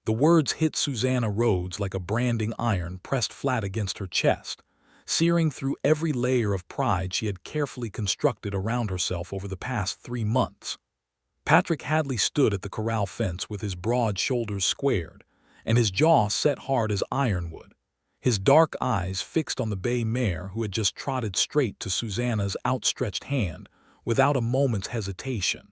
The words hit Susanna Rhodes like a branding iron pressed flat against her chest, searing through every layer of pride she had carefully constructed around herself over the past 3 months. Patrick Hadley stood at the corral fence with his broad shoulders squared, and his jaw set hard as ironwood, his dark eyes fixed on the bay mare who had just trotted straight to Susanna's outstretched hand without a moment's hesitation.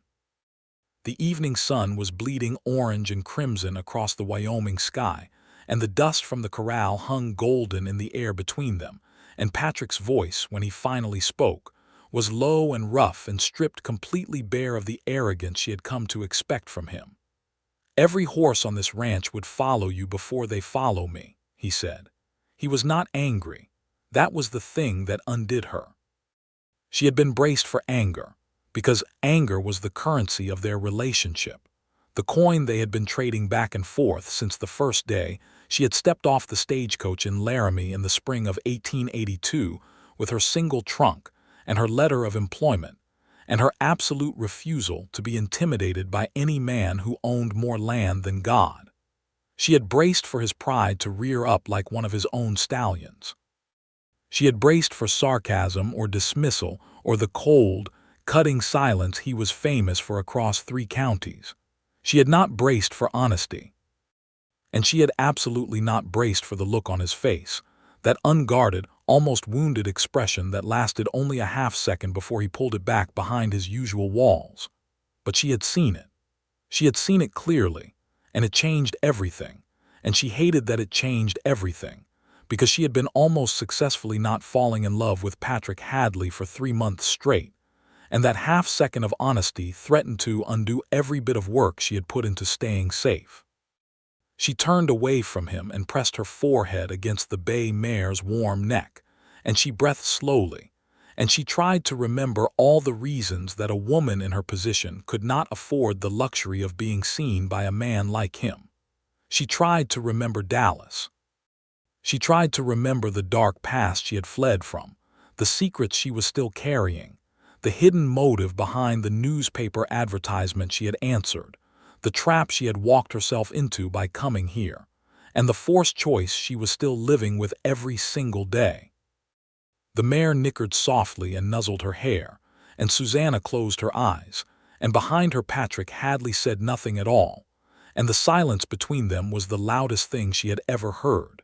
The evening sun was bleeding orange and crimson across the Wyoming sky, and the dust from the corral hung golden in the air between them, and Patrick's voice, when he finally spoke, was low and rough and stripped completely bare of the arrogance she had come to expect from him. "Every horse on this ranch would follow you before they follow me," he said. He was not angry. That was the thing that undid her. She had been braced for anger, because anger was the currency of their relationship, the coin they had been trading back and forth since the first day she had stepped off the stagecoach in Laramie in the spring of 1882 with her single trunk and her letter of employment, and her absolute refusal to be intimidated by any man who owned more land than God. She had braced for his pride to rear up like one of his own stallions. She had braced for sarcasm or dismissal or the cold, cutting silence he was famous for across 3 counties. She had not braced for honesty. And she had absolutely not braced for the look on his face, that unguarded, almost wounded expression that lasted only a half-second before he pulled it back behind his usual walls. But she had seen it. She had seen it clearly, and it changed everything, and she hated that it changed everything, because she had been almost successfully not falling in love with Patrick Hadley for 3 months straight, and that half-second of honesty threatened to undo every bit of work she had put into staying safe. She turned away from him and pressed her forehead against the bay mare's warm neck, and she breathed slowly, and she tried to remember all the reasons that a woman in her position could not afford the luxury of being seen by a man like him. She tried to remember Dallas. She tried to remember the dark past she had fled from, the secrets she was still carrying, the hidden motive behind the newspaper advertisement she had answered, the trap she had walked herself into by coming here, and the forced choice she was still living with every single day. The mare nickered softly and nuzzled her hair, and Susanna closed her eyes, and behind her Patrick Hadley said nothing at all, and the silence between them was the loudest thing she had ever heard.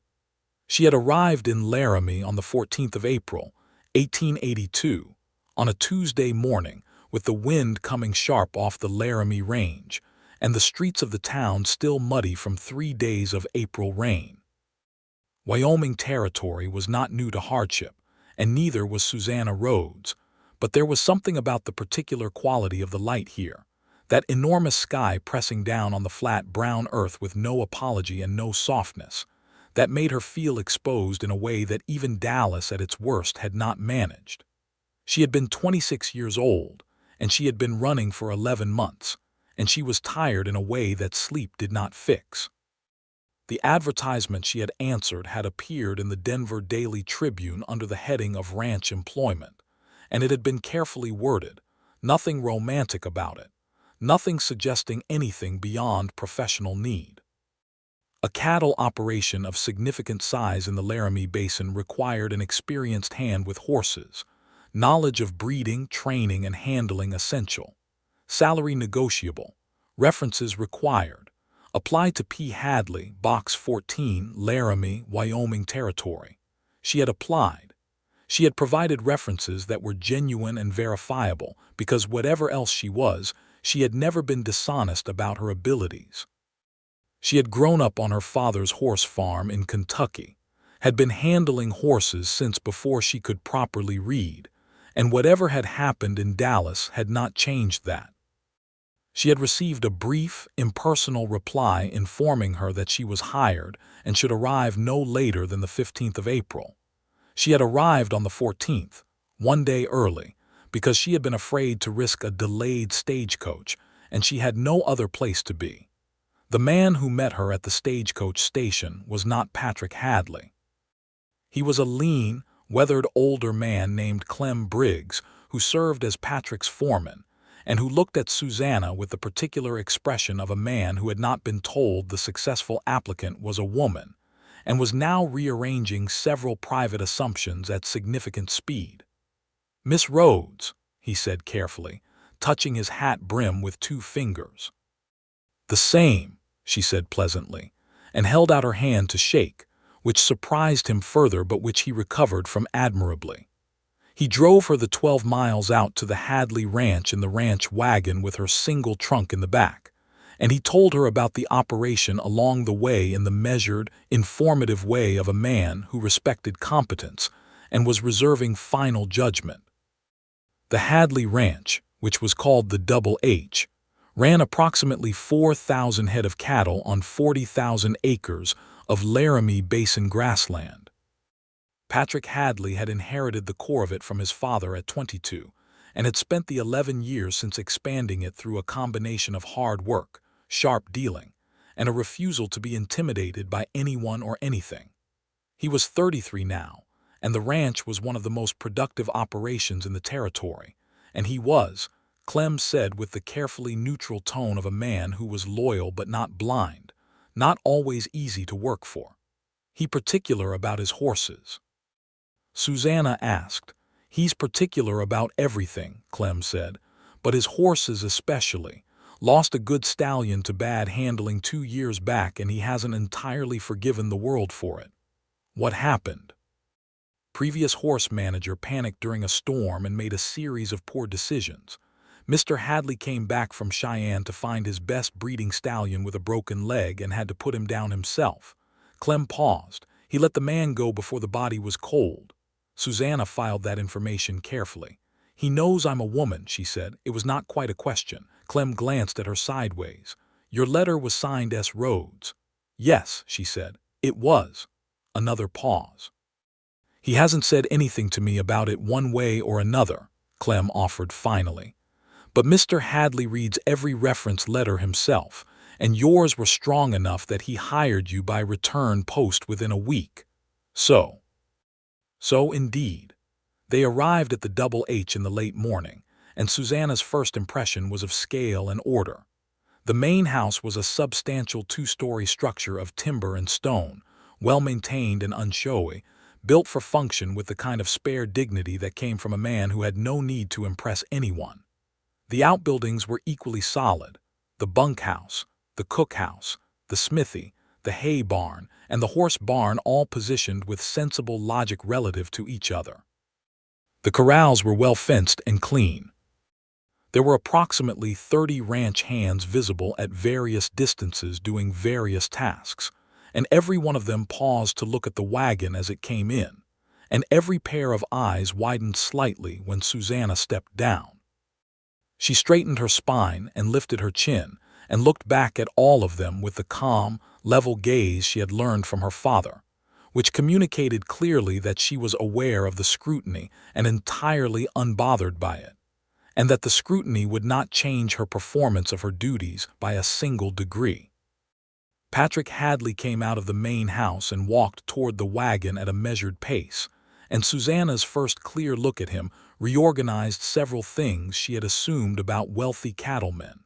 She had arrived in Laramie on the 14th of April, 1882, on a Tuesday morning, with the wind coming sharp off the Laramie Range, and the streets of the town still muddy from 3 days of April rain. Wyoming Territory was not new to hardship, and neither was Susanna Rhodes, but there was something about the particular quality of the light here, that enormous sky pressing down on the flat brown earth with no apology and no softness, that made her feel exposed in a way that even Dallas at its worst had not managed. She had been 26 years old, and she had been running for 11 months, and she was tired in a way that sleep did not fix. The advertisement she had answered had appeared in the Denver Daily Tribune under the heading of ranch employment, and it had been carefully worded, nothing romantic about it, nothing suggesting anything beyond professional need. A cattle operation of significant size in the Laramie Basin required an experienced hand with horses, knowledge of breeding, training, and handling essential, salary negotiable, references required. Apply to P. Hadley, Box 14, Laramie, Wyoming Territory. She had applied. She had provided references that were genuine and verifiable because whatever else she was, she had never been dishonest about her abilities. She had grown up on her father's horse farm in Kentucky, had been handling horses since before she could properly read, and whatever had happened in Dallas had not changed that. She had received a brief, impersonal reply informing her that she was hired and should arrive no later than the 15th of April. She had arrived on the 14th, 1 day early, because she had been afraid to risk a delayed stagecoach, and she had no other place to be. The man who met her at the stagecoach station was not Patrick Hadley. He was a lean, weathered older man named Clem Briggs, who served as Patrick's foreman, and who looked at Susanna with the particular expression of a man who had not been told the successful applicant was a woman, and was now rearranging several private assumptions at significant speed. "Miss Rhodes," he said carefully, touching his hat brim with 2 fingers. "The same," she said pleasantly, and held out her hand to shake, which surprised him further but which he recovered from admirably. He drove her the 12 miles out to the Hadley ranch in the ranch wagon with her single trunk in the back, and he told her about the operation along the way in the measured, informative way of a man who respected competence and was reserving final judgment. The Hadley Ranch, which was called the Double H, ran approximately 4,000 head of cattle on 40,000 acres of Laramie Basin grassland. Patrick Hadley had inherited the core of it from his father at 22, and had spent the 11 years since expanding it through a combination of hard work, sharp dealing, and a refusal to be intimidated by anyone or anything. He was 33 now, and the ranch was one of the most productive operations in the territory, and he was, Clem said with the carefully neutral tone of a man who was loyal but not blind, not always easy to work for. He particular about his horses. Susanna asked. "He's particular about everything," Clem said, "but his horses especially. Lost a good stallion to bad handling 2 years back, and he hasn't entirely forgiven the world for it." "What happened?" "Previous horse manager panicked during a storm and made a series of poor decisions. Mr. Hadley came back from Cheyenne to find his best breeding stallion with a broken leg and had to put him down himself." Clem paused. "He let the man go before the body was cold." Susanna filed that information carefully. "He knows I'm a woman," she said. "It was not quite a question." Clem glanced at her sideways. "Your letter was signed S. Rhodes." "Yes," she said. "It was." Another pause. "He hasn't said anything to me about it one way or another," Clem offered finally. "But Mr. Hadley reads every reference letter himself, and yours were strong enough that he hired you by return post within a week. So indeed." They arrived at the Double H in the late morning, and Susanna's first impression was of scale and order. The main house was a substantial 2-story structure of timber and stone, well-maintained and unshowy, built for function with the kind of spare dignity that came from a man who had no need to impress anyone. The outbuildings were equally solid: the bunkhouse, the cookhouse, the smithy, the hay barn, and the horse barn, all positioned with sensible logic relative to each other. The corrals were well fenced and clean. There were approximately 30 ranch hands visible at various distances doing various tasks, and every one of them paused to look at the wagon as it came in, and every pair of eyes widened slightly when Susanna stepped down. She straightened her spine and lifted her chin, and looked back at all of them with the calm, level gaze she had learned from her father, which communicated clearly that she was aware of the scrutiny and entirely unbothered by it, and that the scrutiny would not change her performance of her duties by a single degree. Patrick Hadley came out of the main house and walked toward the wagon at a measured pace, and Susanna's first clear look at him reorganized several things she had assumed about wealthy cattlemen.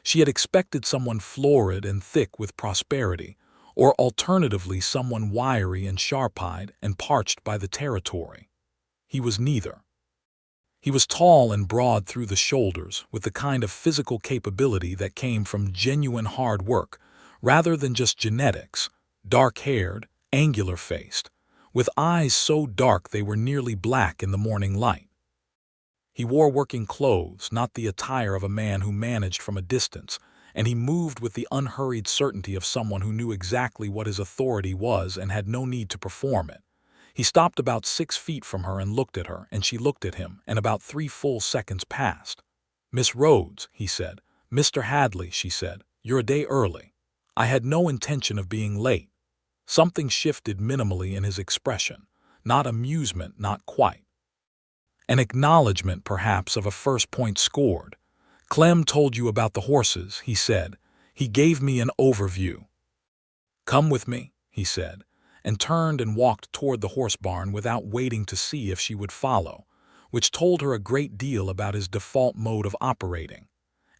She had expected someone florid and thick with prosperity, or alternatively someone wiry and sharp-eyed and parched by the territory. He was neither. He was tall and broad through the shoulders, with the kind of physical capability that came from genuine hard work, rather than just genetics, dark-haired, angular-faced, with eyes so dark they were nearly black in the morning light. He wore working clothes, not the attire of a man who managed from a distance, and he moved with the unhurried certainty of someone who knew exactly what his authority was and had no need to perform it. He stopped about 6 feet from her and looked at her, and she looked at him, and about 3 full seconds passed. "Miss Rhodes," he said. "Mr. Hadley," she said, "you're a day early." "I had no intention of being late." Something shifted minimally in his expression. Not amusement, not quite. An acknowledgement, perhaps, of a first point scored. "Clem told you about the horses," he said. "He gave me an overview." "Come with me," he said, and turned and walked toward the horse barn without waiting to see if she would follow, which told her a great deal about his default mode of operating.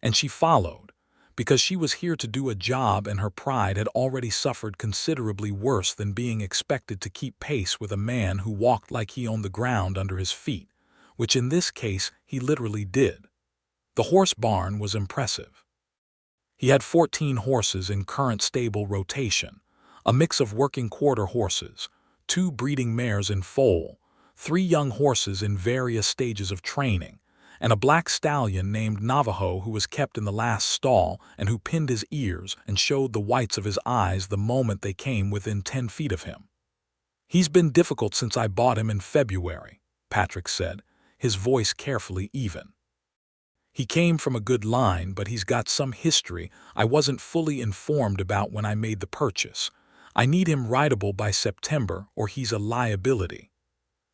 And she followed, because she was here to do a job and her pride had already suffered considerably worse than being expected to keep pace with a man who walked like he owned the ground under his feet, which in this case he literally did. The horse barn was impressive. He had 14 horses in current stable rotation, a mix of working quarter horses, 2 breeding mares in foal, 3 young horses in various stages of training, and a black stallion named Navajo who was kept in the last stall and who pinned his ears and showed the whites of his eyes the moment they came within 10 feet of him. "He's been difficult since I bought him in February," Patrick said, his voice carefully even. "He came from a good line, but he's got some history I wasn't fully informed about when I made the purchase. I need him rideable by September or he's a liability."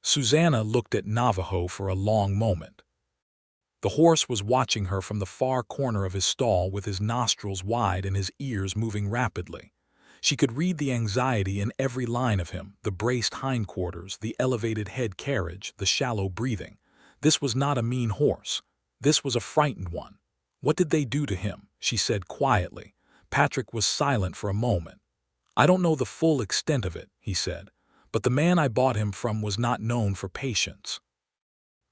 Susanna looked at Navajo for a long moment. The horse was watching her from the far corner of his stall with his nostrils wide and his ears moving rapidly. She could read the anxiety in every line of him, the braced hindquarters, the elevated head carriage, the shallow breathing. This was not a mean horse. This was a frightened one. "What did they do to him?" she said quietly. Patrick was silent for a moment. "I don't know the full extent of it," he said, "but the man I bought him from was not known for patience."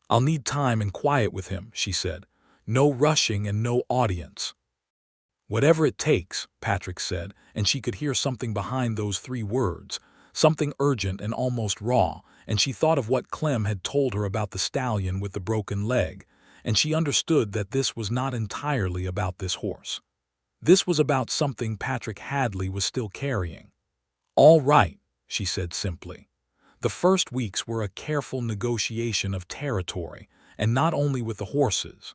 "I'll need time and quiet with him," she said. "No rushing and no audience." "Whatever it takes," Patrick said, and she could hear something behind those 3 words, something urgent and almost raw, and she thought of what Clem had told her about the stallion with the broken leg, and she understood that this was not entirely about this horse. This was about something Patrick Hadley was still carrying. "All right," she said simply. The first weeks were a careful negotiation of territory, and not only with the horses.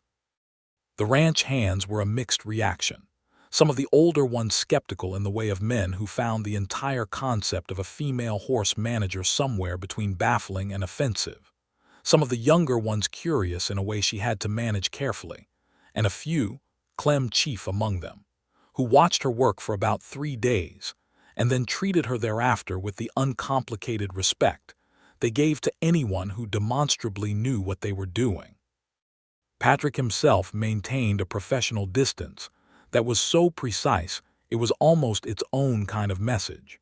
The ranch hands were a mixed reaction. Some of the older ones skeptical in the way of men who found the entire concept of a female horse manager somewhere between baffling and offensive. Some of the younger ones curious in a way she had to manage carefully. And a few, Clem chief among them, who watched her work for about 3 days, and then treated her thereafter with the uncomplicated respect they gave to anyone who demonstrably knew what they were doing. Patrick himself maintained a professional distance that was so precise it was almost its own kind of message.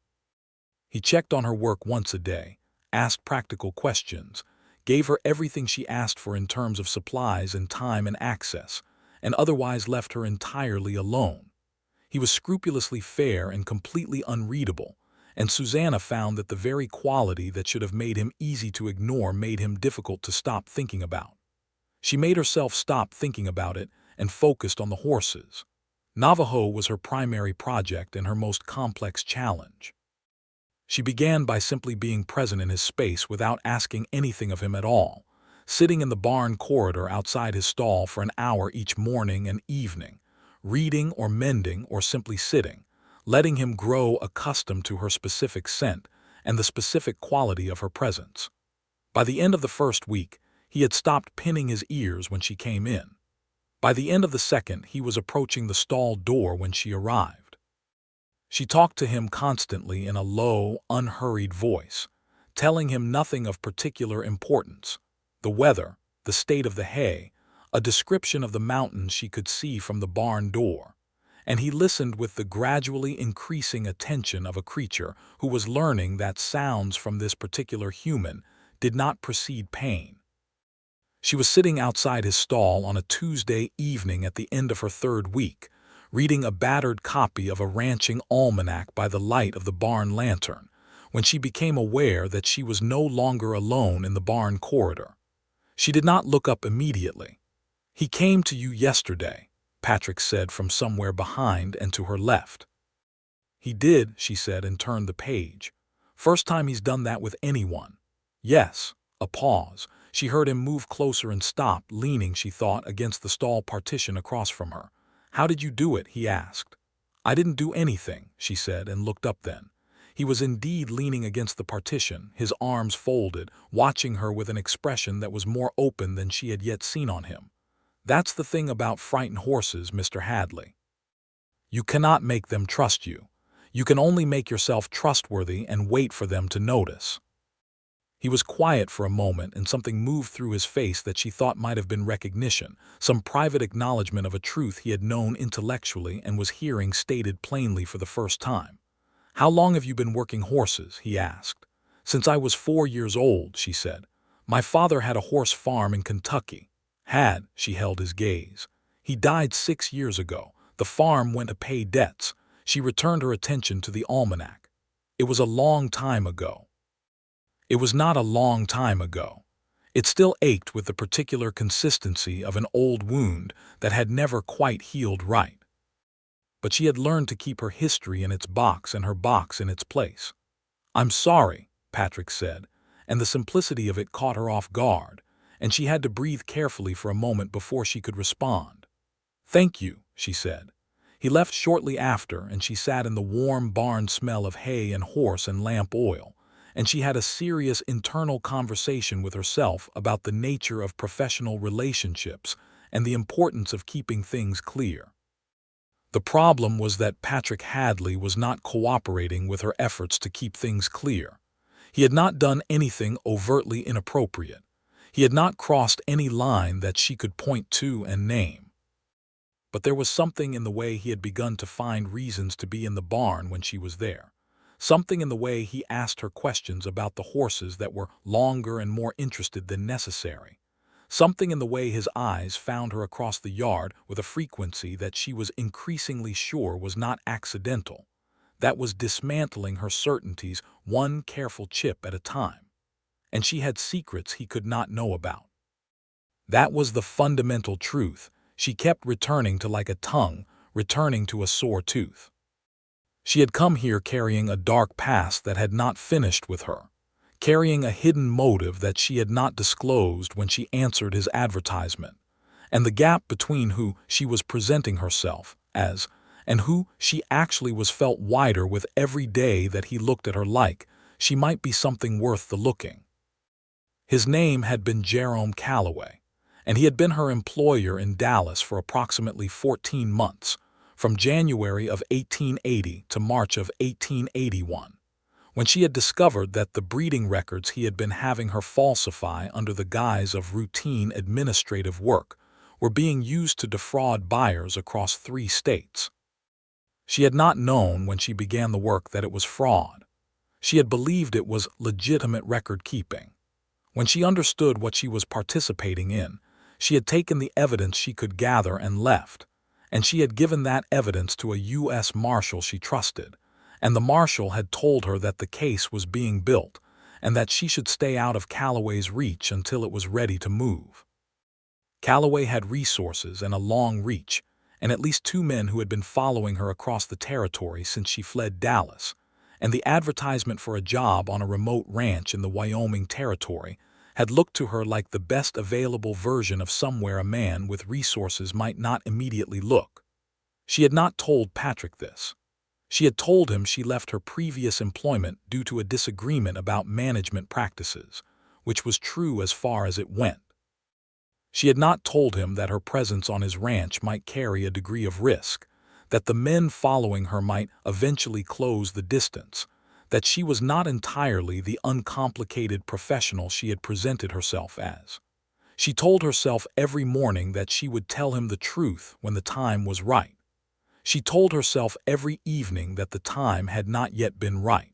He checked on her work once a day, asked practical questions, gave her everything she asked for in terms of supplies and time and access, and otherwise left her entirely alone. He was scrupulously fair and completely unreadable, and Susanna found that the very quality that should have made him easy to ignore made him difficult to stop thinking about. She made herself stop thinking about it and focused on the horses. Navajo was her primary project and her most complex challenge. She began by simply being present in his space without asking anything of him at all, sitting in the barn corridor outside his stall for an hour each morning and evening, reading or mending or simply sitting, letting him grow accustomed to her specific scent and the specific quality of her presence. By the end of the first week, he had stopped pinning his ears when she came in. By the end of the second, he was approaching the stall door when she arrived. She talked to him constantly in a low, unhurried voice, telling him nothing of particular importance: the weather, the state of the hay, a description of the mountains she could see from the barn door, and he listened with the gradually increasing attention of a creature who was learning that sounds from this particular human did not precede pain. She was sitting outside his stall on a Tuesday evening at the end of her 3rd week, reading a battered copy of a ranching almanac by the light of the barn lantern, when she became aware that she was no longer alone in the barn corridor. She did not look up immediately. "He came to you yesterday," Patrick said from somewhere behind and to her left. "He did," she said and turned the page. "First time he's done that with anyone." "Yes." A pause. She heard him move closer and stop, leaning, she thought, against the stall partition across from her. "How did you do it?" he asked. "I didn't do anything," she said and looked up then. He was indeed leaning against the partition, his arms folded, watching her with an expression that was more open than she had yet seen on him. "That's the thing about frightened horses, Mr. Hadley. You cannot make them trust you. You can only make yourself trustworthy and wait for them to notice." He was quiet for a moment, and something moved through his face that she thought might have been recognition, some private acknowledgement of a truth he had known intellectually and was hearing stated plainly for the first time. "How long have you been working horses?" he asked. "Since I was 4 years old," she said. "My father had a horse farm in Kentucky." She held his gaze. "He died 6 years ago. The farm went to pay debts." She returned her attention to the almanac. "It was a long time ago." It was not a long time ago. It still ached with the particular consistency of an old wound that had never quite healed right. But she had learned to keep her history in its box and her box in its place. "I'm sorry," Patrick said, and the simplicity of it caught her off guard, and she had to breathe carefully for a moment before she could respond. "Thank you," she said. He left shortly after, and she sat in the warm barn smell of hay and horse and lamp oil, and she had a serious internal conversation with herself about the nature of professional relationships and the importance of keeping things clear. The problem was that Patrick Hadley was not cooperating with her efforts to keep things clear. He had not done anything overtly inappropriate. He had not crossed any line that she could point to and name. But there was something in the way he had begun to find reasons to be in the barn when she was there. Something in the way he asked her questions about the horses that were longer and more interested than necessary. Something in the way his eyes found her across the yard with a frequency that she was increasingly sure was not accidental, that was dismantling her certainties one careful chip at a time. And she had secrets he could not know about. That was the fundamental truth she kept returning to like a tongue, returning to a sore tooth. She had come here carrying a dark past that had not finished with her, carrying a hidden motive that she had not disclosed when she answered his advertisement, and the gap between who she was presenting herself as and who she actually was felt wider with every day that he looked at her like she might be something worth the looking. His name had been Jerome Calloway, and he had been her employer in Dallas for approximately 14 months, from January of 1880 to March of 1881, when she had discovered that the breeding records he had been having her falsify under the guise of routine administrative work were being used to defraud buyers across 3 states. She had not known when she began the work that it was fraud. She had believed it was legitimate record-keeping. When she understood what she was participating in, she had taken the evidence she could gather and left, and she had given that evidence to a U.S. Marshal she trusted, and the Marshal had told her that the case was being built and that she should stay out of Calloway's reach until it was ready to move. Calloway had resources and a long reach, and at least 2 men who had been following her across the territory since she fled Dallas, and the advertisement for a job on a remote ranch in the Wyoming Territory had looked to her like the best available version of somewhere a man with resources might not immediately look. She had not told Patrick this. She had told him she left her previous employment due to a disagreement about management practices, which was true as far as it went. She had not told him that her presence on his ranch might carry a degree of risk, that the men following her might eventually close the distance, that she was not entirely the uncomplicated professional she had presented herself as. She told herself every morning that she would tell him the truth when the time was right. She told herself every evening that the time had not yet been right.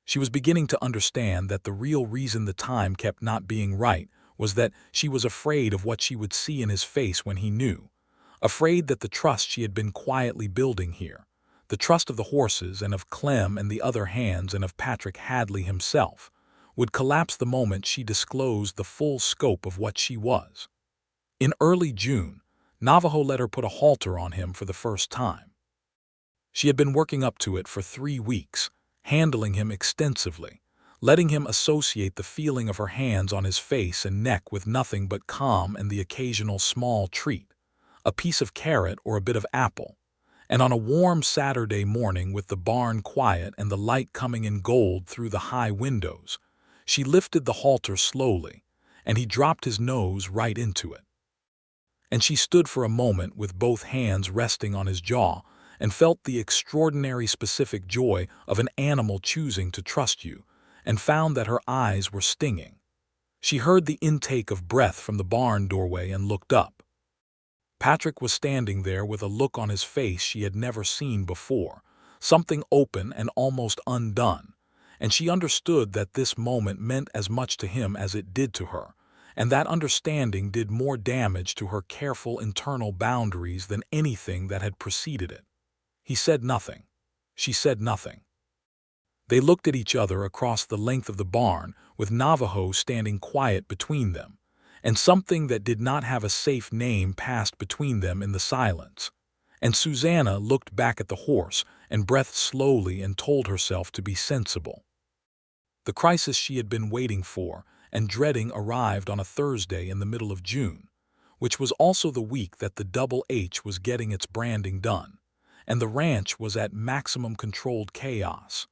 She was beginning to understand that the real reason the time kept not being right was that she was afraid of what she would see in his face when he knew, afraid that the trust she had been quietly building here, the trust of the horses and of Clem and the other hands and of Patrick Hadley himself, would collapse the moment she disclosed the full scope of what she was. In early June, Navajo let her put a halter on him for the first time. She had been working up to it for 3 weeks, handling him extensively, letting him associate the feeling of her hands on his face and neck with nothing but calm and the occasional small treat, a piece of carrot or a bit of apple. And on a warm Saturday morning with the barn quiet and the light coming in gold through the high windows, she lifted the halter slowly, and he dropped his nose right into it. And she stood for a moment with both hands resting on his jaw and felt the extraordinary specific joy of an animal choosing to trust you, and found that her eyes were stinging. She heard the intake of breath from the barn doorway and looked up. Patrick was standing there with a look on his face she had never seen before, something open and almost undone, and she understood that this moment meant as much to him as it did to her, and that understanding did more damage to her careful internal boundaries than anything that had preceded it. He said nothing. She said nothing. They looked at each other across the length of the barn, with Navajo standing quiet between them, and something that did not have a safe name passed between them in the silence. And Susanna looked back at the horse and breathed slowly and told herself to be sensible. The crisis she had been waiting for and dreading arrived on a Thursday in the middle of June, which was also the week that the Double H was getting its branding done, and the ranch was at maximum controlled chaos.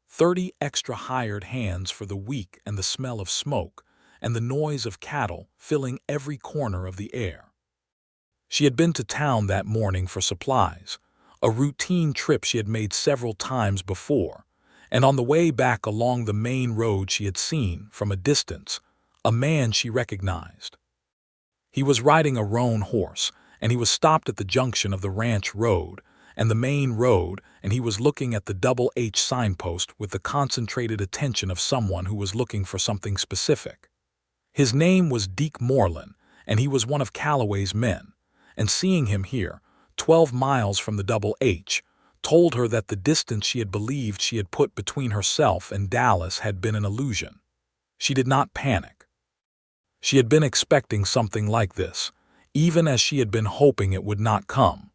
30 extra hired hands for the week, and the smell of smoke and the noise of cattle filling every corner of the air. She had been to town that morning for supplies, a routine trip she had made several times before, and on the way back along the main road she had seen, from a distance, a man she recognized. He was riding a roan horse, and he was stopped at the junction of the ranch road and the main road, and he was looking at the Double H signpost with the concentrated attention of someone who was looking for something specific. His name was Deke Moreland, and he was one of Calloway's men, and seeing him here, 12 miles from the Double H, told her that the distance she had believed she had put between herself and Dallas had been an illusion. She did not panic. She had been expecting something like this, even as she had been hoping it would not come.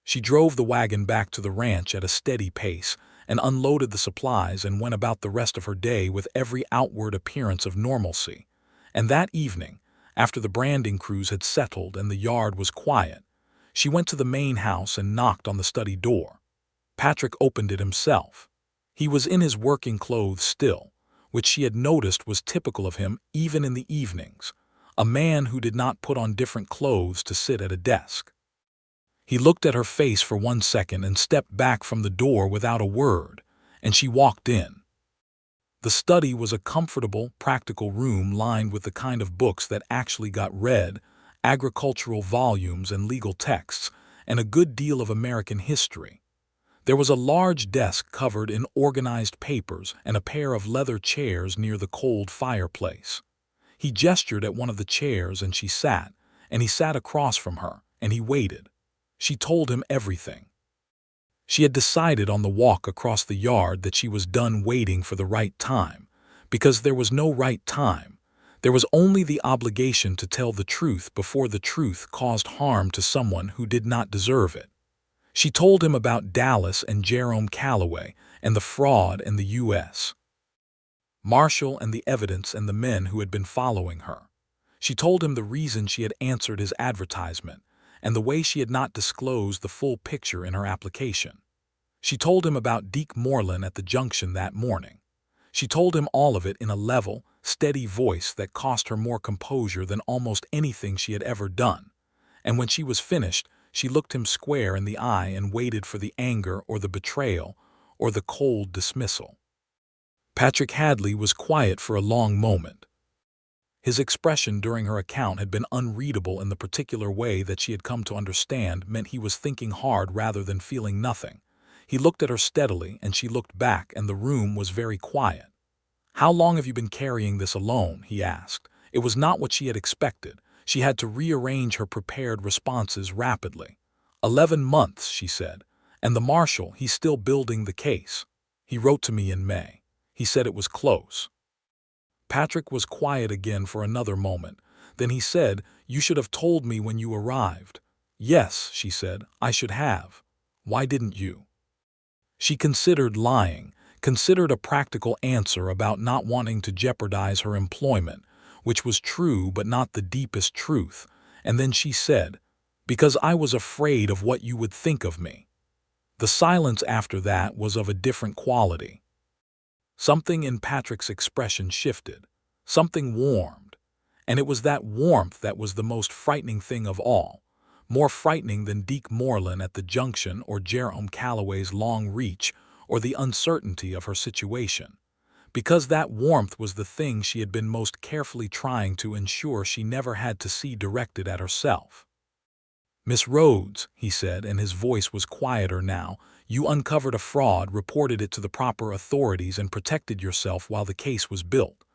She drove the wagon back to the ranch at a steady pace and unloaded the supplies and went about the rest of her day with every outward appearance of normalcy. And that evening, after the branding crews had settled and the yard was quiet, she went to the main house and knocked on the study door. Patrick opened it himself. He was in his working clothes still, which she had noticed was typical of him even in the evenings, a man who did not put on different clothes to sit at a desk. He looked at her face for 1 second and stepped back from the door without a word, and she walked in. The study was a comfortable, practical room lined with the kind of books that actually got read, agricultural volumes and legal texts, and a good deal of American history. There was a large desk covered in organized papers and a pair of leather chairs near the cold fireplace. He gestured at one of the chairs and she sat, and he sat across from her, and he waited. She told him everything. She had decided on the walk across the yard that she was done waiting for the right time, because there was no right time. There was only the obligation to tell the truth before the truth caused harm to someone who did not deserve it. She told him about Dallas and Jerome Calloway and the fraud in the U.S. Marshall and the evidence and the men who had been following her. She told him the reason she had answered his advertisement and the way she had not disclosed the full picture in her application. She told him about Deke Moreland at the junction that morning. She told him all of it in a level, steady voice that cost her more composure than almost anything she had ever done. And when she was finished, she looked him square in the eye and waited for the anger or the betrayal or the cold dismissal. Patrick Hadley was quiet for a long moment. His expression during her account had been unreadable in the particular way that she had come to understand meant he was thinking hard rather than feeling nothing. He looked at her steadily, and she looked back, and the room was very quiet. "How long have you been carrying this alone?" he asked. It was not what she had expected. She had to rearrange her prepared responses rapidly. 11 months, she said. "And the marshal, he's still building the case. He wrote to me in May. He said it was close." Patrick was quiet again for another moment. Then he said, "You should have told me when you arrived." "Yes," she said, "I should have. Why didn't you?" She considered lying, considered a practical answer about not wanting to jeopardize her employment, which was true but not the deepest truth, and then she said, "Because I was afraid of what you would think of me." The silence after that was of a different quality. Something in Patrick's expression shifted, something warmed, and it was that warmth that was the most frightening thing of all, more frightening than Deke Moreland at the junction or Jerome Calloway's long reach or the uncertainty of her situation. because that warmth was the thing she had been most carefully trying to ensure she never had to see directed at herself. "Miss Rhodes," he said, and his voice was quieter now, "you uncovered a fraud, reported it to the proper authorities, and protected yourself while the case was built.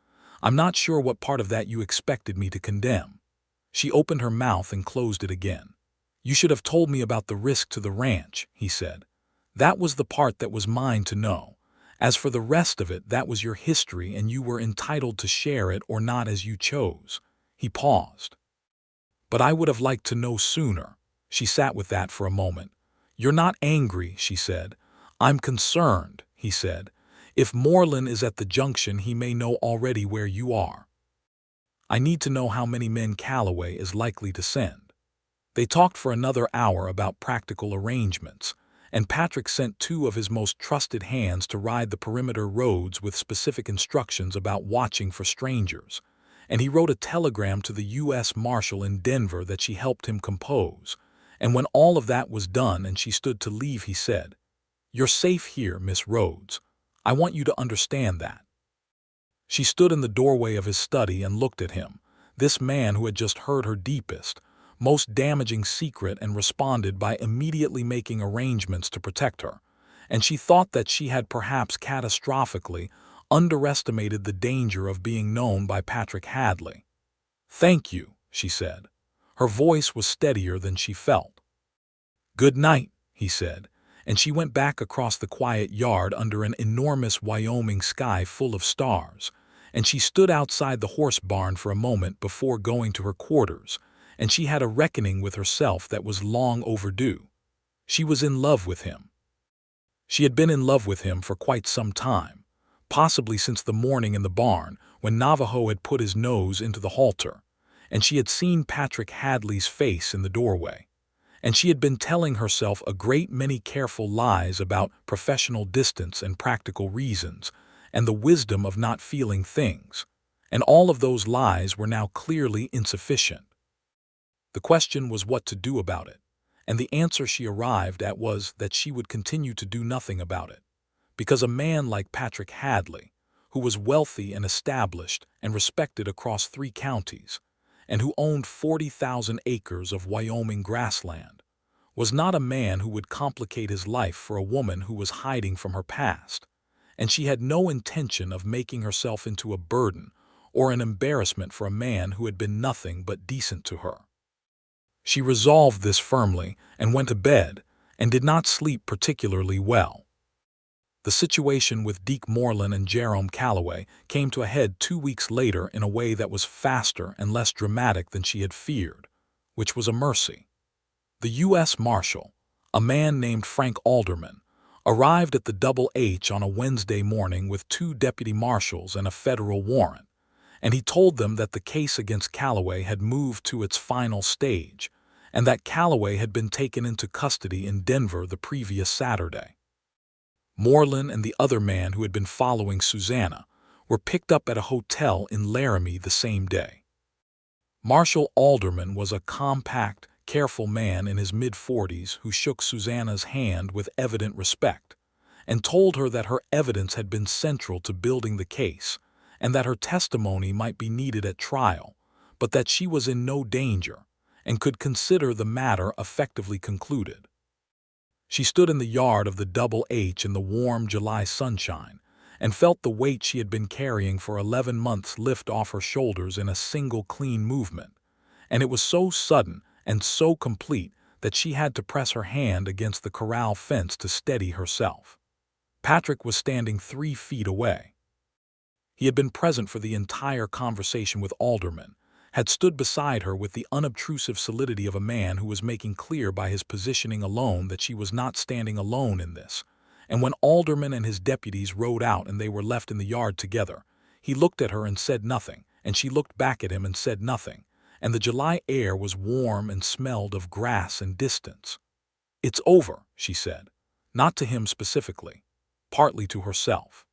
I'm not sure what part of that you expected me to condemn." She opened her mouth and closed it again. "You should have told me about the risk to the ranch," he said. "That was the part that was mine to know. As for the rest of it, that was your history, and you were entitled to share it or not as you chose." He paused. "But I would have liked to know sooner." She sat with that for a moment. "You're not angry," she said. "I'm concerned," he said. "If Moreland is at the junction, he may know already where you are. I need to know how many men Calloway is likely to send." They talked for another hour about practical arrangements, and Patrick sent 2 of his most trusted hands to ride the perimeter roads with specific instructions about watching for strangers, and he wrote a telegram to the U.S. Marshal in Denver that she helped him compose. And when all of that was done and she stood to leave, he said, "You're safe here, Miss Rhodes. I want you to understand that." She stood in the doorway of his study and looked at him, this man who had just heard her deepest, most damaging secret and responded by immediately making arrangements to protect her, and she thought that she had perhaps catastrophically underestimated the danger of being known by Patrick Hadley. "Thank you," she said. Her voice was steadier than she felt. "Good night," he said, and she went back across the quiet yard under an enormous Wyoming sky full of stars, and she stood outside the horse barn for a moment before going to her quarters, and she had a reckoning with herself that was long overdue. She was in love with him. She had been in love with him for quite some time, possibly since the morning in the barn when Navajo had put his nose into the halter, and she had seen Patrick Hadley's face in the doorway, and she had been telling herself a great many careful lies about professional distance and practical reasons, and the wisdom of not feeling things, and all of those lies were now clearly insufficient. The question was what to do about it, and the answer she arrived at was that she would continue to do nothing about it, because a man like Patrick Hadley, who was wealthy and established and respected across 3 counties, and who owned 40,000 acres of Wyoming grassland, was not a man who would complicate his life for a woman who was hiding from her past, and she had no intention of making herself into a burden or an embarrassment for a man who had been nothing but decent to her. She resolved this firmly and went to bed and did not sleep particularly well. The situation with Deke Moreland and Jerome Calloway came to a head 2 weeks later in a way that was faster and less dramatic than she had feared, which was a mercy. The U.S. Marshal, a man named Frank Alderman, arrived at the Double H on a Wednesday morning with 2 deputy marshals and a federal warrant, and he told them that the case against Calloway had moved to its final stage, and that Calloway had been taken into custody in Denver the previous Saturday. Moreland and the other man who had been following Susanna were picked up at a hotel in Laramie the same day. Marshal Alderman was a compact, careful man in his mid-40s who shook Susanna's hand with evident respect and told her that her evidence had been central to building the case and that her testimony might be needed at trial, but that she was in no danger and could consider the matter effectively concluded. She stood in the yard of the Double H in the warm July sunshine and felt the weight she had been carrying for 11 months lift off her shoulders in a single clean movement, and it was so sudden and so complete that she had to press her hand against the corral fence to steady herself. Patrick was standing 3 feet away. He had been present for the entire conversation with Alderman, had stood beside her with the unobtrusive solidity of a man who was making clear by his positioning alone that she was not standing alone in this, and when Alderman and his deputies rode out and they were left in the yard together, he looked at her and said nothing, and she looked back at him and said nothing, and the July air was warm and smelled of grass and distance. "It's over," she said, not to him specifically, partly to herself.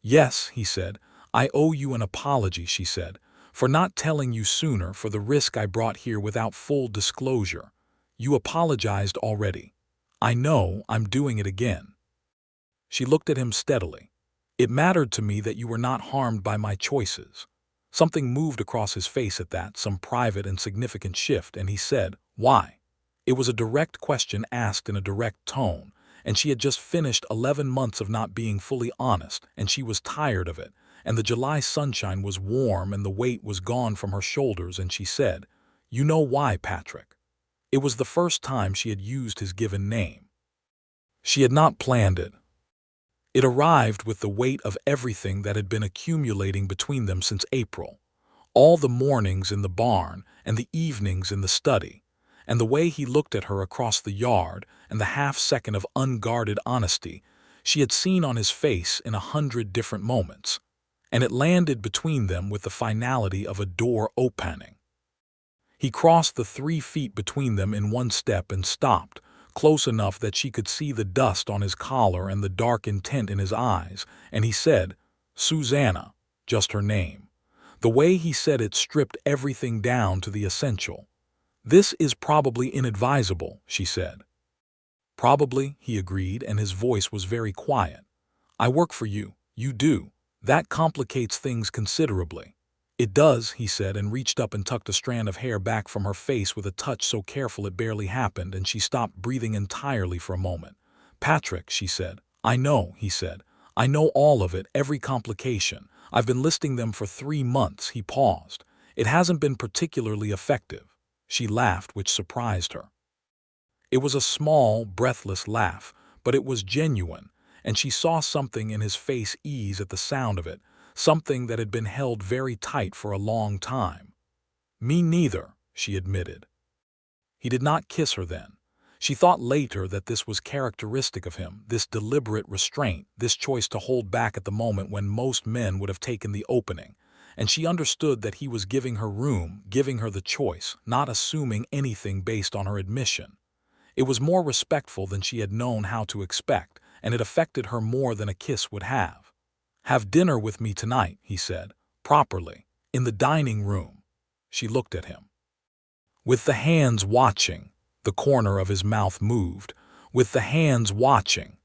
"Yes," he said, "I owe you an apology," she said, "for not telling you sooner, for the risk I brought here without full disclosure. You apologized already. I know I'm doing it again." She looked at him steadily. It mattered to me that you were not harmed by my choices." Something moved across his face at that, some private and significant shift, and he said, "Why?" It was a direct question asked in a direct tone, and she had just finished 11 months of not being fully honest, and she was tired of it, and the July sunshine was warm and the weight was gone from her shoulders, and she said, "You know why, Patrick?" It was the first time she had used his given name. She had not planned it. It arrived with the weight of everything that had been accumulating between them since April. All the mornings in the barn and the evenings in the study, and the way he looked at her across the yard, and the half-second of unguarded honesty she had seen on his face in 100 different moments, and it landed between them with the finality of a door opening. He crossed the 3 feet between them in one step and stopped, close enough that she could see the dust on his collar and the dark intent in his eyes, and he said, "Susanna," just her name. The way he said it stripped everything down to the essential. "This is probably inadvisable," she said. "Probably," he agreed, and his voice was very quiet. "I work for you. You do. That complicates things considerably." "It does," he said, and reached up and tucked a strand of hair back from her face with a touch so careful it barely happened, and she stopped breathing entirely for a moment. "Patrick," she said. "I know," he said. "I know all of it, every complication. I've been listing them for 3 months." He paused. "It hasn't been particularly effective." She laughed, which surprised her. It was a small, breathless laugh, but it was genuine, and she saw something in his face ease at the sound of it, something that had been held very tight for a long time. "Me neither," she admitted. He did not kiss her then. She thought later that this was characteristic of him, this deliberate restraint, this choice to hold back at the moment when most men would have taken the opening, and she understood that he was giving her room, giving her the choice, not assuming anything based on her admission. It was more respectful than she had known how to expect, and it affected her more than a kiss would have. "Have dinner with me tonight," he said, "properly, in the dining room." She looked at him. "With the hands watching," the corner of his mouth moved, "with the hands watching."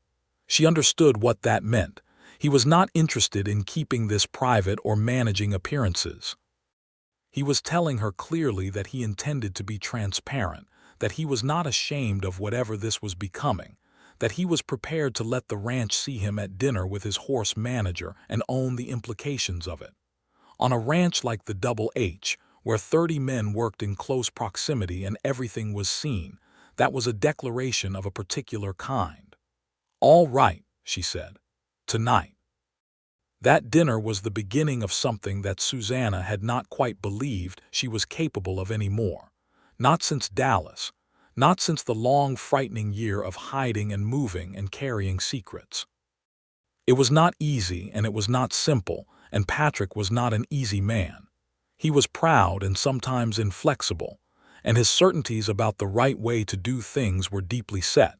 She understood what that meant. He was not interested in keeping this private or managing appearances. He was telling her clearly that he intended to be transparent, that he was not ashamed of whatever this was becoming, that he was prepared to let the ranch see him at dinner with his horse manager and own the implications of it. On a ranch like the Double H, where 30 men worked in close proximity and everything was seen, that was a declaration of a particular kind. "All right," she said. "Tonight." That dinner was the beginning of something that Susanna had not quite believed she was capable of any more. Not since Dallas. Not since the long, frightening year of hiding and moving and carrying secrets. It was not easy, and it was not simple, and Patrick was not an easy man. He was proud and sometimes inflexible, and his certainties about the right way to do things were deeply set.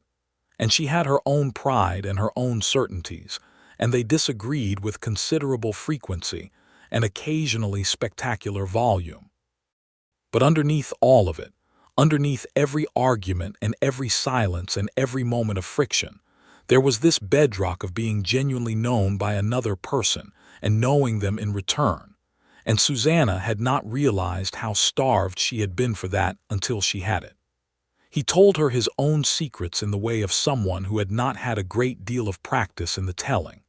And she had her own pride and her own certainties, and they disagreed with considerable frequency and occasionally spectacular volume. But underneath all of it, underneath every argument and every silence and every moment of friction, there was this bedrock of being genuinely known by another person and knowing them in return. And Susanna had not realized how starved she had been for that until she had it. He told her his own secrets in the way of someone who had not had a great deal of practice in the telling.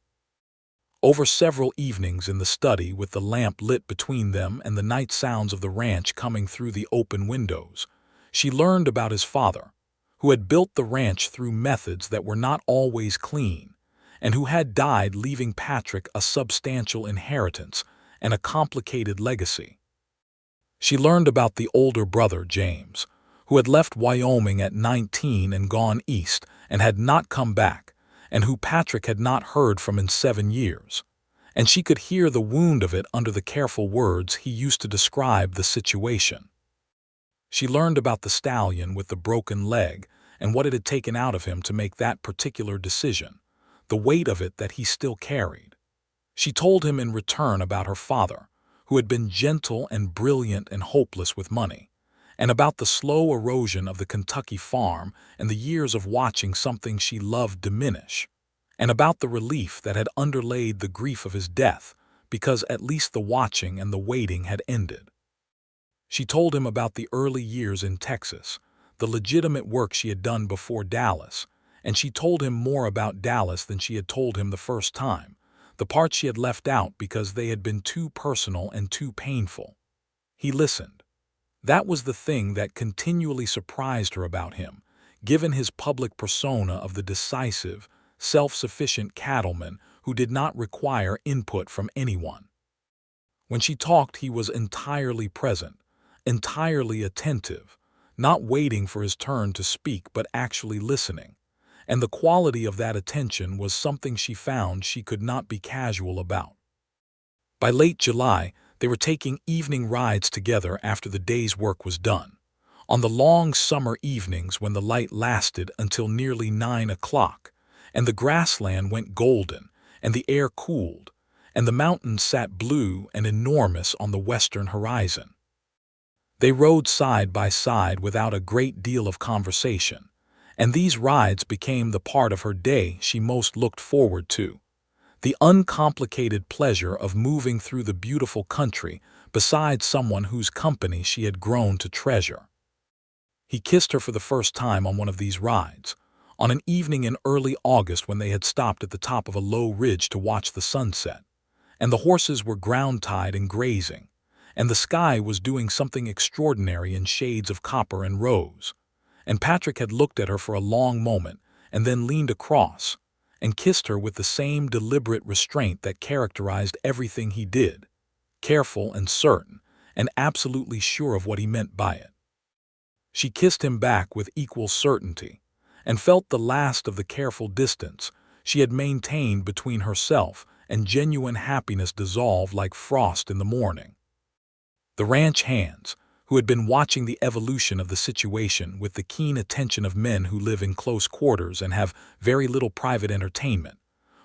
Over several evenings in the study, with the lamp lit between them and the night sounds of the ranch coming through the open windows, she learned about his father, who had built the ranch through methods that were not always clean, and who had died leaving Patrick a substantial inheritance and a complicated legacy. She learned about the older brother, James, who had left Wyoming at 19 and gone east and had not come back, and who Patrick had not heard from in 7 years. And she could hear the wound of it under the careful words he used to describe the situation. She learned about the stallion with the broken leg and what it had taken out of him to make that particular decision, the weight of it that he still carried. She told him in return about her father, who had been gentle and brilliant and hopeless with money, and about the slow erosion of the Kentucky farm and the years of watching something she loved diminish. and about the relief that had underlaid the grief of his death, because at least the watching and the waiting had ended. She told him about the early years in Texas, the legitimate work she had done before Dallas, and she told him more about Dallas than she had told him the first time, the parts she had left out because they had been too personal and too painful. He listened. That was the thing that continually surprised her about him, given his public persona of the decisive, self-sufficient cattleman who did not require input from anyone. When she talked, he was entirely present, entirely attentive, not waiting for his turn to speak but actually listening, and the quality of that attention was something she found she could not be casual about. By late July, they were taking evening rides together after the day's work was done. On the long summer evenings when the light lasted until nearly 9 o'clock, and the grassland went golden, and the air cooled, and the mountains sat blue and enormous on the western horizon. They rode side by side without a great deal of conversation, and these rides became the part of her day she most looked forward to. The uncomplicated pleasure of moving through the beautiful country beside someone whose company she had grown to treasure. He kissed her for the first time on one of these rides, on an evening in early August when they had stopped at the top of a low ridge to watch the sunset, and the horses were ground-tied and grazing, and the sky was doing something extraordinary in shades of copper and rose. And Patrick had looked at her for a long moment and then leaned across and kissed her with the same deliberate restraint that characterized everything he did, careful and certain, and absolutely sure of what he meant by it. She kissed him back with equal certainty, and felt the last of the careful distance she had maintained between herself and genuine happiness dissolve like frost in the morning. The ranch hands, who had been watching the evolution of the situation with the keen attention of men who live in close quarters and have very little private entertainment,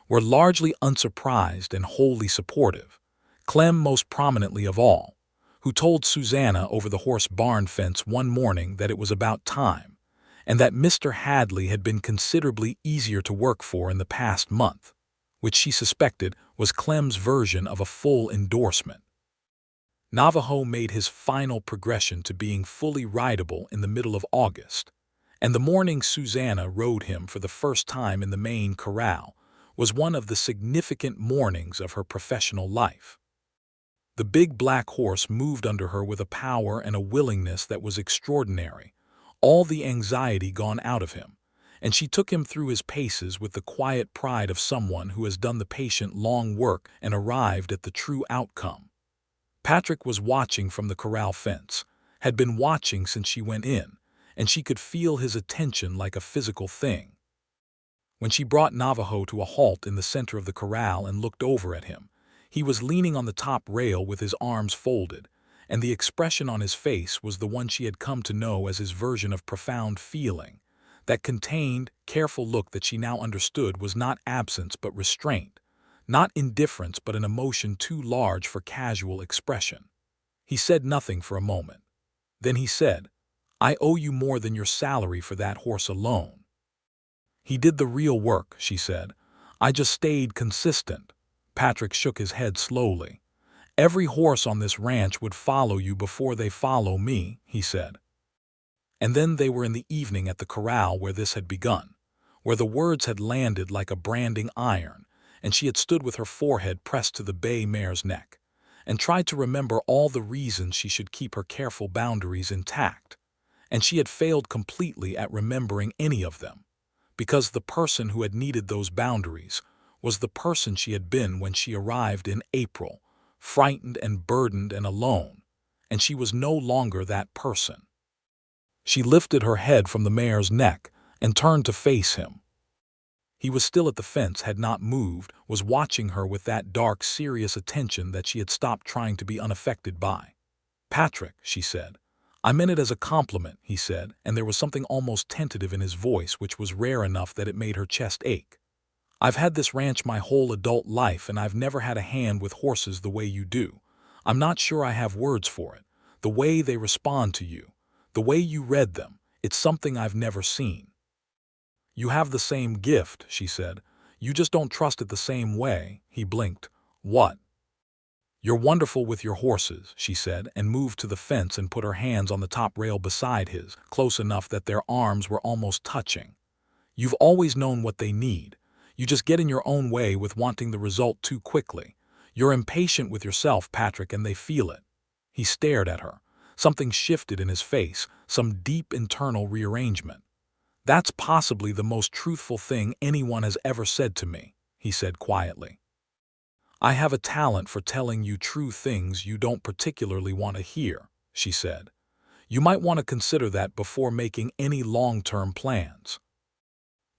were largely unsurprised and wholly supportive, Clem most prominently of all, who told Susanna over the horse barn fence one morning that it was about time, and that Mr. Hadley had been considerably easier to work for in the past month, which she suspected was Clem's version of a full endorsement. Navajo made his final progression to being fully rideable in the middle of August, and the morning Susanna rode him for the first time in the main corral was one of the significant mornings of her professional life. The big black horse moved under her with a power and a willingness that was extraordinary, all the anxiety gone out of him, and she took him through his paces with the quiet pride of someone who has done the patient long work and arrived at the true outcome. Patrick was watching from the corral fence, had been watching since she went in, and she could feel his attention like a physical thing. When she brought Navajo to a halt in the center of the corral and looked over at him, he was leaning on the top rail with his arms folded, and the expression on his face was the one she had come to know as his version of profound feeling, that contained, careful look that she now understood was not absence but restraint, not indifference but an emotion too large for casual expression. He said nothing for a moment. Then he said, "I owe you more than your salary for that horse alone." "He did the real work," she said. "I just stayed consistent." Patrick shook his head slowly. "Every horse on this ranch would follow you before they follow me," he said. And then they were in the evening at the corral where this had begun, where the words had landed like a branding iron, and she had stood with her forehead pressed to the bay mare's neck, and tried to remember all the reasons she should keep her careful boundaries intact, and she had failed completely at remembering any of them, because the person who had needed those boundaries was the person she had been when she arrived in April, frightened and burdened and alone, and she was no longer that person. She lifted her head from the mare's neck and turned to face him. He was still at the fence, had not moved, was watching her with that dark, serious attention that she had stopped trying to be unaffected by. "Patrick," she said. "I meant it as a compliment," he said, and there was something almost tentative in his voice which was rare enough that it made her chest ache. "I've had this ranch my whole adult life, and I've never had a hand with horses the way you do. I'm not sure I have words for it. The way they respond to you, the way you read them, it's something I've never seen." "You have the same gift," she said. You just don't trust it the same way." He blinked. "What?" "You're wonderful with your horses," she said, and moved to the fence and put her hands on the top rail beside his, close enough that their arms were almost touching. "You've always known what they need. You just get in your own way with wanting the result too quickly. You're impatient with yourself, Patrick, and they feel it." He stared at her. Something shifted in his face, some deep internal rearrangement. "That's possibly the most truthful thing anyone has ever said to me," he said quietly. "I have a talent for telling you true things you don't particularly want to hear," she said. "You might want to consider that before making any long-term plans."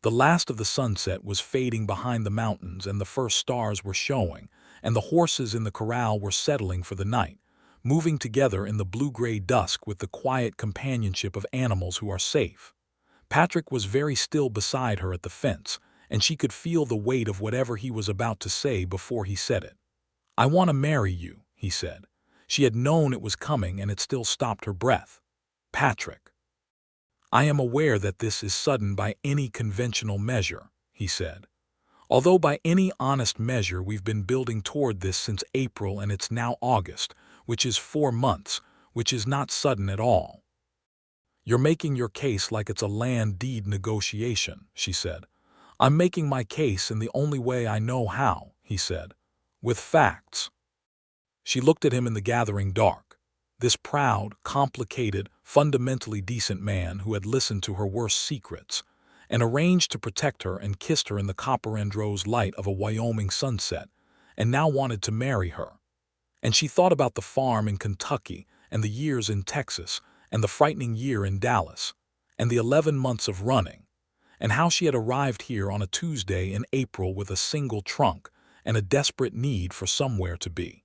The last of the sunset was fading behind the mountains and the first stars were showing, and the horses in the corral were settling for the night, moving together in the blue-gray dusk with the quiet companionship of animals who are safe. Patrick was very still beside her at the fence, and she could feel the weight of whatever he was about to say before he said it. "I want to marry you," he said. She had known it was coming and it still stopped her breath. "Patrick." "I am aware that this is sudden by any conventional measure," he said. "Although by any honest measure we've been building toward this since April and it's now August, which is 4 months, which is not sudden at all." "You're making your case like it's a land deed negotiation," she said. "I'm making my case in the only way I know how," he said. "With facts." She looked at him in the gathering dark. This proud, complicated, fundamentally decent man who had listened to her worst secrets, and arranged to protect her and kissed her in the copper and rose light of a Wyoming sunset, and now wanted to marry her. And she thought about the farm in Kentucky, and the years in Texas, and the frightening year in Dallas, and the 11 months of running, and how she had arrived here on a Tuesday in April with a single trunk and a desperate need for somewhere to be.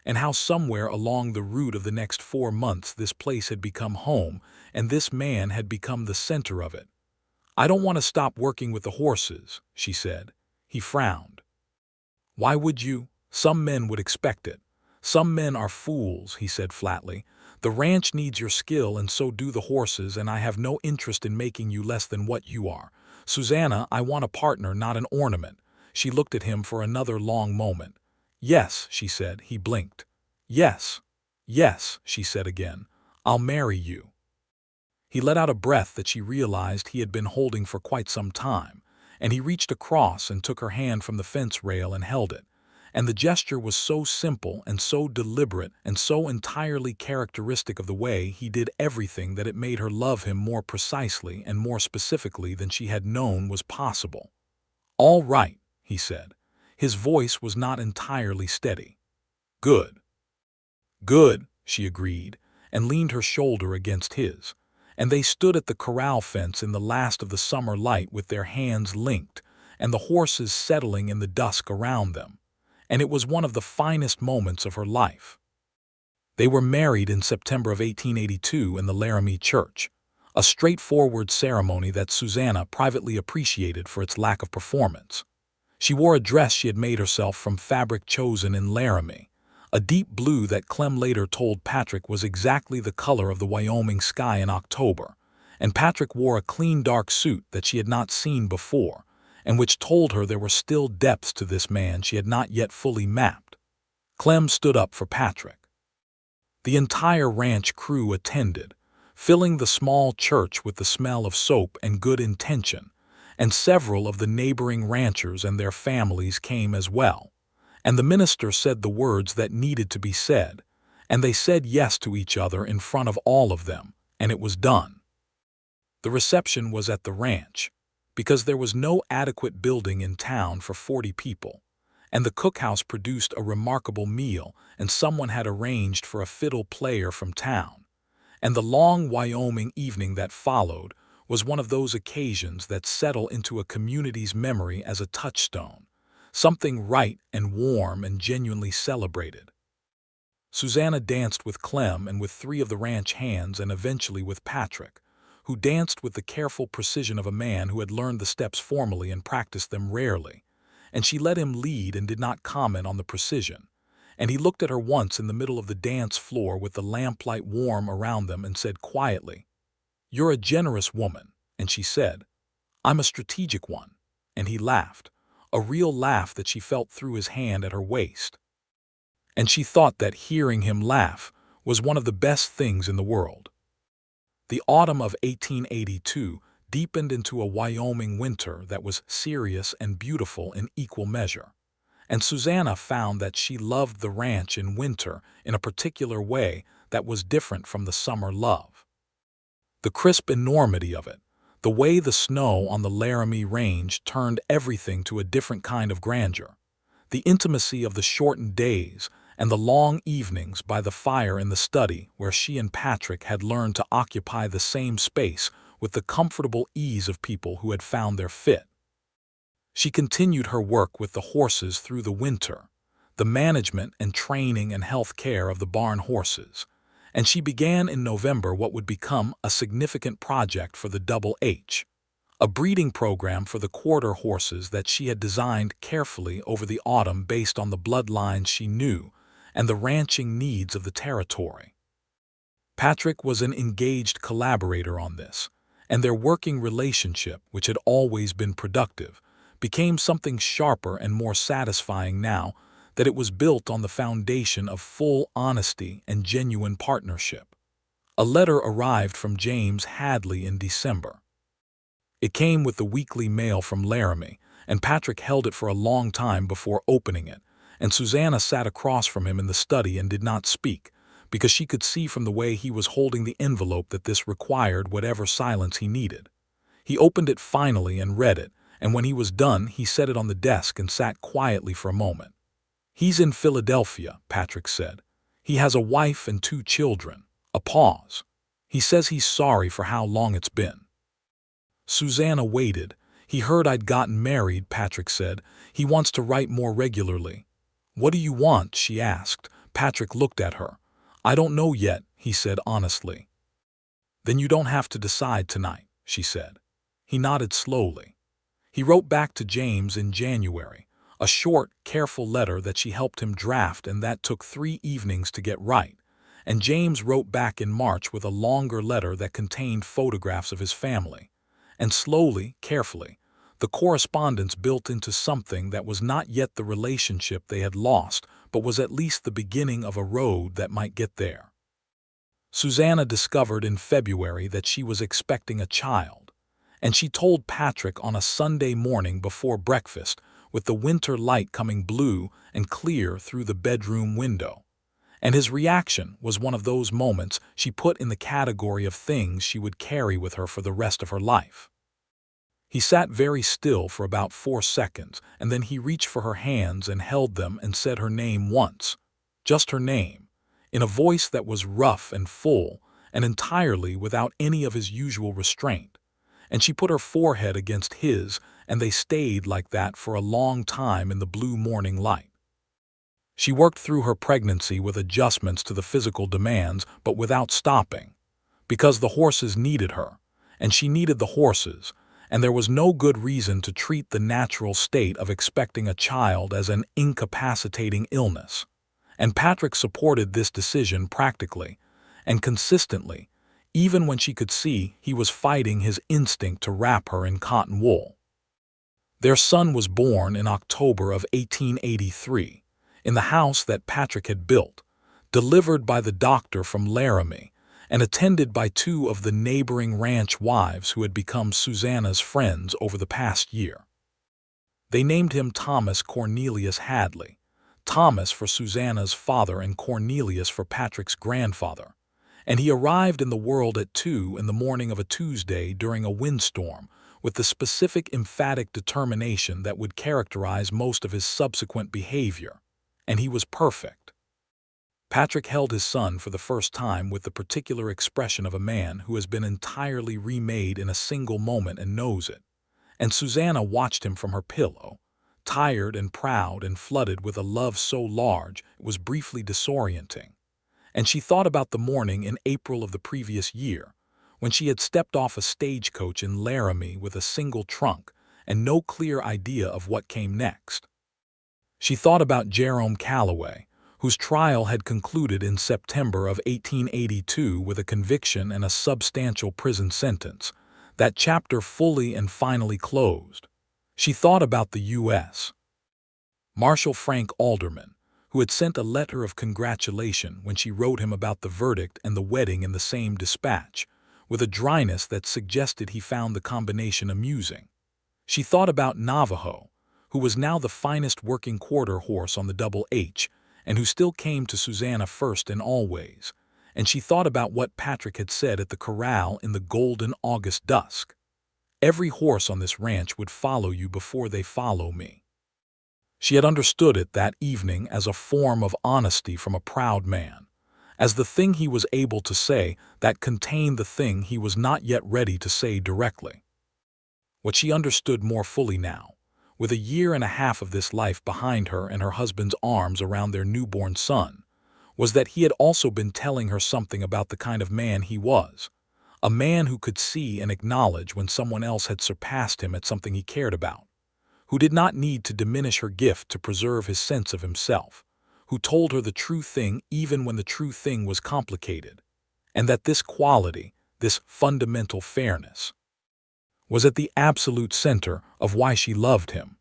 And how somewhere along the route of the next 4 months this place had become home, and this man had become the center of it. "I don't want to stop working with the horses," she said. He frowned. "Why would you? Some men would expect it." "Some men are fools," he said flatly. "The ranch needs your skill and so do the horses, and I have no interest in making you less than what you are. Susanna, I want a partner, not an ornament." She looked at him for another long moment. "Yes," she said. He blinked. "Yes. Yes," she said again. "I'll marry you." He let out a breath that she realized he had been holding for quite some time, and he reached across and took her hand from the fence rail and held it. And the gesture was so simple and so deliberate and so entirely characteristic of the way he did everything that it made her love him more precisely and more specifically than she had known was possible. "All right," he said. His voice was not entirely steady. "Good." "Good," she agreed, and leaned her shoulder against his. And they stood at the corral fence in the last of the summer light with their hands linked, and the horses settling in the dusk around them. And it was one of the finest moments of her life. They were married in September of 1882 in the Laramie Church, a straightforward ceremony that Susanna privately appreciated for its lack of performance. She wore a dress she had made herself from fabric chosen in Laramie, a deep blue that Clem later told Patrick was exactly the color of the Wyoming sky in October, and Patrick wore a clean dark suit that she had not seen before, and which told her there were still depths to this man she had not yet fully mapped. Clem stood up for Patrick. The entire ranch crew attended, filling the small church with the smell of soap and good intention, and several of the neighboring ranchers and their families came as well. And the minister said the words that needed to be said, and they said yes to each other in front of all of them, and it was done. The reception was at the ranch, because there was no adequate building in town for 40 people, and the cookhouse produced a remarkable meal, and someone had arranged for a fiddle player from town. And the long Wyoming evening that followed was one of those occasions that settle into a community's memory as a touchstone, something right and warm and genuinely celebrated. Susanna danced with Clem and with 3 of the ranch hands and eventually with Patrick, who danced with the careful precision of a man who had learned the steps formally and practiced them rarely, and she let him lead and did not comment on the precision. And he looked at her once in the middle of the dance floor with the lamplight warm around them and said quietly, "You're a generous woman," and she said, "I'm a strategic one," and he laughed. a real laugh that she felt through his hand at her waist. And she thought that hearing him laugh was one of the best things in the world. The autumn of 1882 deepened into a Wyoming winter that was serious and beautiful in equal measure. And Susanna found that she loved the ranch in winter in a particular way that was different from the summer love. The crisp enormity of it, the way the snow on the Laramie Range turned everything to a different kind of grandeur, the intimacy of the shortened days and the long evenings by the fire in the study where she and Patrick had learned to occupy the same space with the comfortable ease of people who had found their fit. She continued her work with the horses through the winter, the management and training and health care of the barn horses, and she began in November what would become a significant project for the Double H, a breeding program for the quarter horses that she had designed carefully over the autumn based on the bloodlines she knew and the ranching needs of the territory. Patrick was an engaged collaborator on this, and their working relationship, which had always been productive, became something sharper and more satisfying now that it was built on the foundation of full honesty and genuine partnership. A letter arrived from James Hadley in December. It came with the weekly mail from Laramie, and Patrick held it for a long time before opening it, and Susanna sat across from him in the study and did not speak, because she could see from the way he was holding the envelope that this required whatever silence he needed. He opened it finally and read it, and when he was done, he set it on the desk and sat quietly for a moment. "He's in Philadelphia," Patrick said. "He has a wife and 2 children." A pause. "He says he's sorry for how long it's been." Susanna waited. "He heard I'd gotten married," Patrick said. "He wants to write more regularly." "What do you want?" she asked. Patrick looked at her. "I don't know yet," he said honestly. "Then you don't have to decide tonight," she said. He nodded slowly. He wrote back to James in January, a short, careful letter that she helped him draft and that took 3 evenings to get right, and James wrote back in March with a longer letter that contained photographs of his family. And slowly, carefully, the correspondence built into something that was not yet the relationship they had lost, but was at least the beginning of a road that might get there. Susanna discovered in February that she was expecting a child, and she told Patrick on a Sunday morning before breakfast, with the winter light coming blue and clear through the bedroom window. And his reaction was one of those moments she put in the category of things she would carry with her for the rest of her life. He sat very still for about 4 seconds, and then he reached for her hands and held them and said her name once, just her name, in a voice that was rough and full and entirely without any of his usual restraint. And she put her forehead against his, and they stayed like that for a long time in the blue morning light. She worked through her pregnancy with adjustments to the physical demands, but without stopping, because the horses needed her, and she needed the horses, and there was no good reason to treat the natural state of expecting a child as an incapacitating illness. And Patrick supported this decision practically and consistently, even when she could see he was fighting his instinct to wrap her in cotton wool. Their son was born in October of 1883, in the house that Patrick had built, delivered by the doctor from Laramie, and attended by 2 of the neighboring ranch wives who had become Susanna's friends over the past year. They named him Thomas Cornelius Hadley, Thomas for Susanna's father and Cornelius for Patrick's grandfather, and he arrived in the world at 2 in the morning of a Tuesday during a windstorm, with the specific emphatic determination that would characterize most of his subsequent behavior, and he was perfect. Patrick held his son for the first time with the particular expression of a man who has been entirely remade in a single moment and knows it, and Susanna watched him from her pillow, tired and proud and flooded with a love so large it was briefly disorienting, and she thought about the morning in April of the previous year, when she had stepped off a stagecoach in Laramie with a single trunk and no clear idea of what came next. She thought about Jerome Calloway, whose trial had concluded in September of 1882 with a conviction and a substantial prison sentence, that chapter fully and finally closed. She thought about the U.S. Marshal Frank Alderman, who had sent a letter of congratulation when she wrote him about the verdict and the wedding in the same dispatch, with a dryness that suggested he found the combination amusing. She thought about Navajo, who was now the finest working quarter horse on the Double H, and who still came to Susanna first and always. And she thought about what Patrick had said at the corral in the golden August dusk. Every horse on this ranch would follow you before they follow me. She had understood it that evening as a form of honesty from a proud man, as the thing he was able to say that contained the thing he was not yet ready to say directly. What she understood more fully now, with a year and a half of this life behind her and her husband's arms around their newborn son, was that he had also been telling her something about the kind of man he was, a man who could see and acknowledge when someone else had surpassed him at something he cared about, who did not need to diminish her gift to preserve his sense of himself, who told her the true thing even when the true thing was complicated, and that this quality, this fundamental fairness, was at the absolute center of why she loved him.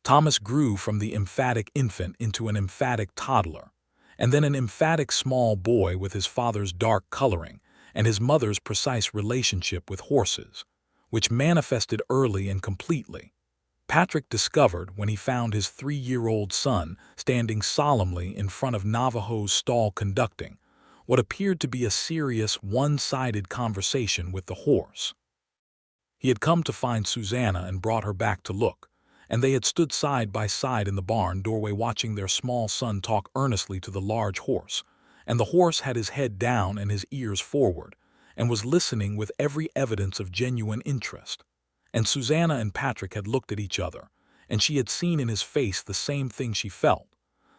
Thomas grew from the emphatic infant into an emphatic toddler, and then an emphatic small boy with his father's dark coloring and his mother's precise relationship with horses, which manifested early and completely. Patrick discovered when he found his 3-year-old son standing solemnly in front of Navajo's stall conducting what appeared to be a serious, one-sided conversation with the horse. He had come to find Susanna and brought her back to look, and they had stood side by side in the barn doorway watching their small son talk earnestly to the large horse, and the horse had his head down and his ears forward, and was listening with every evidence of genuine interest. And Susanna and Patrick had looked at each other, and she had seen in his face the same thing she felt,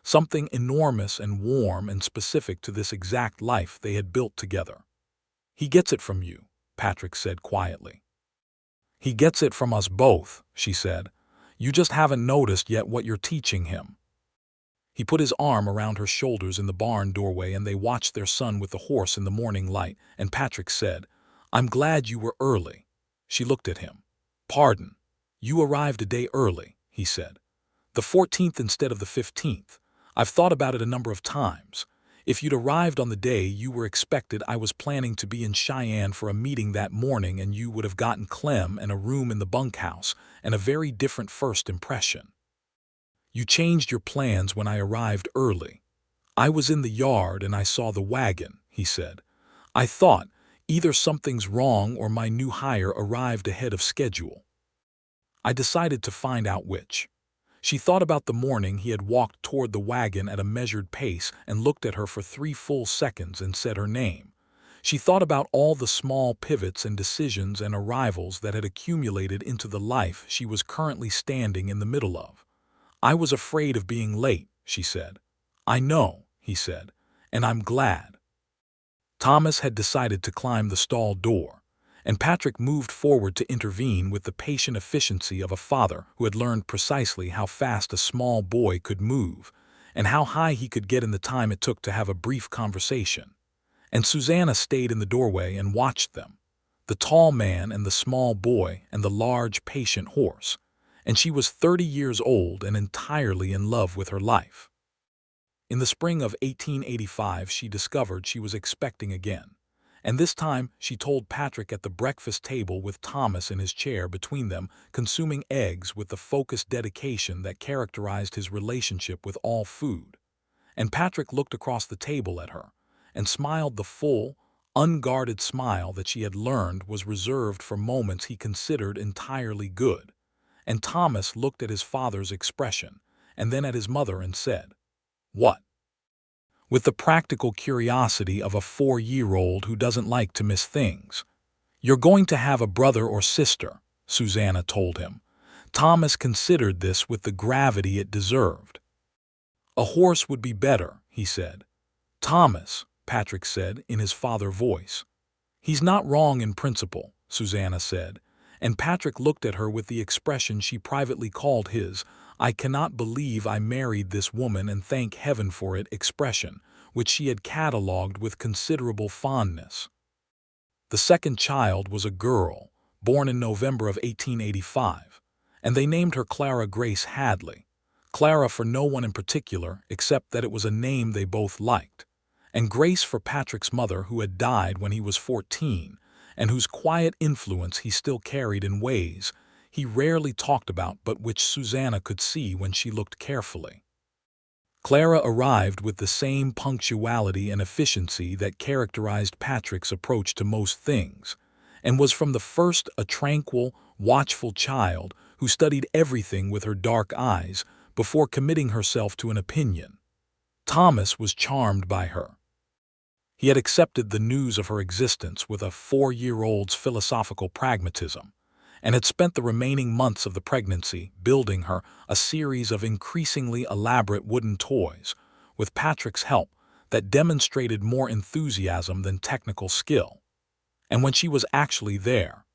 something enormous and warm and specific to this exact life they had built together. "He gets it from you," Patrick said quietly. "He gets it from us both," she said. "You just haven't noticed yet what you're teaching him." He put his arm around her shoulders in the barn doorway, and they watched their son with the horse in the morning light, and Patrick said, "I'm glad you were early." She looked at him. "Pardon, you arrived a day early," he said. "The 14th instead of the 15th. I've thought about it a number of times. If you'd arrived on the day you were expected, I was planning to be in Cheyenne for a meeting that morning, and you would have gotten Clem and a room in the bunkhouse and a very different first impression. You changed your plans when I arrived early. I was in the yard and I saw the wagon," he said. "I thought, either something's wrong or my new hire arrived ahead of schedule. I decided to find out which." She thought about the morning he had walked toward the wagon at a measured pace and looked at her for 3 full seconds and said her name. She thought about all the small pivots and decisions and arrivals that had accumulated into the life she was currently standing in the middle of. "I was afraid of being late," she said. "I know," he said, "and I'm glad." Thomas had decided to climb the stall door, and Patrick moved forward to intervene with the patient efficiency of a father who had learned precisely how fast a small boy could move and how high he could get in the time it took to have a brief conversation. And Susanna stayed in the doorway and watched them, the tall man and the small boy and the large, patient horse, and she was 30 years old and entirely in love with her life. In the spring of 1885 she discovered she was expecting again, and this time she told Patrick at the breakfast table with Thomas in his chair between them, consuming eggs with the focused dedication that characterized his relationship with all food. And Patrick looked across the table at her and smiled the full, unguarded smile that she had learned was reserved for moments he considered entirely good. And Thomas looked at his father's expression and then at his mother and said, "What?" with the practical curiosity of a 4-year-old who doesn't like to miss things. "You're going to have a brother or sister," Susanna told him. Thomas considered this with the gravity it deserved. "A horse would be better," he said. "Thomas," Patrick said in his father voice. "He's not wrong in principle," Susanna said, and Patrick looked at her with the expression she privately called his "I cannot believe I married this woman and thank heaven for it" expression, which she had catalogued with considerable fondness. The second child was a girl, born in November of 1885, and they named her Clara Grace Hadley. Clara for no one in particular, except that it was a name they both liked, and Grace for Patrick's mother, who had died when he was 14, and whose quiet influence he still carried in ways he rarely talked about but which Susanna could see when she looked carefully. Clara arrived with the same punctuality and efficiency that characterized Patrick's approach to most things, and was from the first a tranquil, watchful child who studied everything with her dark eyes before committing herself to an opinion. Thomas was charmed by her. He had accepted the news of her existence with a 4-year-old's philosophical pragmatism, and had spent the remaining months of the pregnancy building her a series of increasingly elaborate wooden toys, with Patrick's help, that demonstrated more enthusiasm than technical skill. And when she was actually there,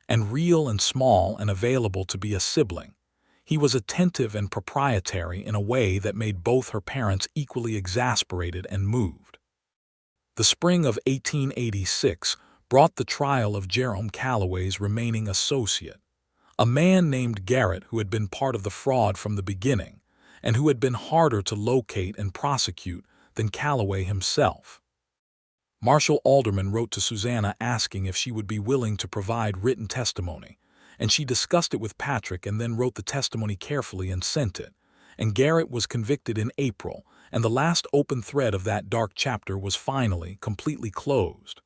and real and small and available to be a sibling, he was attentive and proprietary in a way that made both her parents equally exasperated and moved. The spring of 1886 brought the trial of Jerome Calloway's remaining associate, a man named Garrett who had been part of the fraud from the beginning, and who had been harder to locate and prosecute than Calloway himself. Marshal Alderman wrote to Susanna asking if she would be willing to provide written testimony, and she discussed it with Patrick and then wrote the testimony carefully and sent it, and Garrett was convicted in April, and the last open thread of that dark chapter was finally completely closed.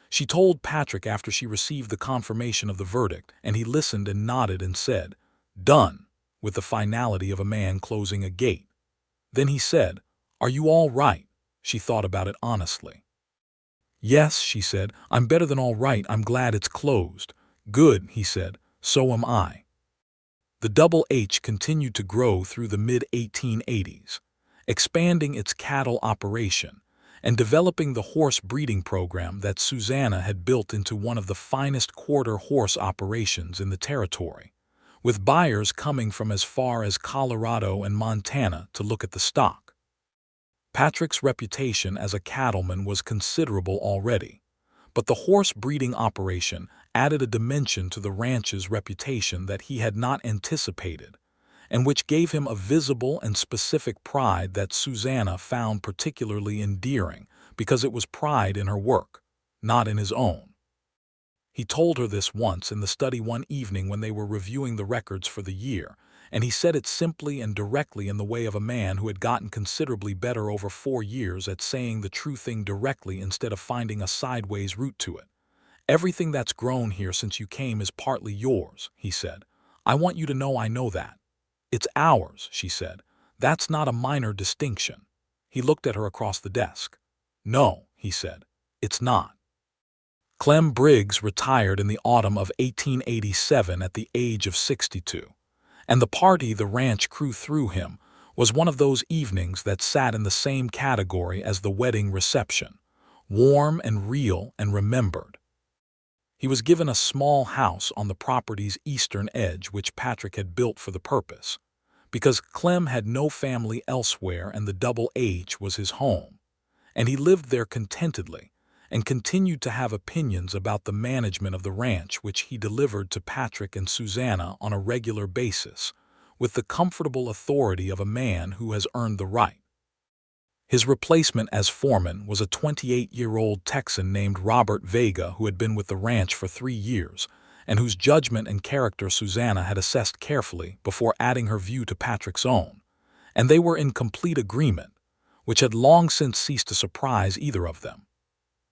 She told Patrick after she received the confirmation of the verdict, and he listened and nodded and said, "Done," with the finality of a man closing a gate. Then he said, "Are you all right?" She thought about it honestly. "Yes," she said, "I'm better than all right. I'm glad it's closed." "Good," he said, "so am I." The Double H continued to grow through the mid-1880s, expanding its cattle operation and developing the horse breeding program that Susanna had built into one of the finest quarter horse operations in the territory, with buyers coming from as far as Colorado and Montana to look at the stock. Patrick's reputation as a cattleman was considerable already, but the horse breeding operation added a dimension to the ranch's reputation that he had not anticipated, and which gave him a visible and specific pride that Susanna found particularly endearing because it was pride in her work, not in his own. He told her this once in the study one evening when they were reviewing the records for the year, and he said it simply and directly in the way of a man who had gotten considerably better over 4 years at saying the true thing directly instead of finding a sideways route to it. "Everything that's grown here since you came is partly yours," he said. "I want you to know I know that." "It's ours," she said. "That's not a minor distinction." He looked at her across the desk. "No," he said, "it's not." Clem Briggs retired in the autumn of 1887 at the age of 62, and the party the ranch crew threw him was one of those evenings that sat in the same category as the wedding reception, warm and real and remembered. He was given a small house on the property's eastern edge which Patrick had built for the purpose, because Clem had no family elsewhere and the Double H was his home, and he lived there contentedly and continued to have opinions about the management of the ranch which he delivered to Patrick and Susanna on a regular basis, with the comfortable authority of a man who has earned the right. His replacement as foreman was a 28-year-old Texan named Robert Vega who had been with the ranch for 3 years, and whose judgment and character Susanna had assessed carefully before adding her view to Patrick's own, and they were in complete agreement, which had long since ceased to surprise either of them.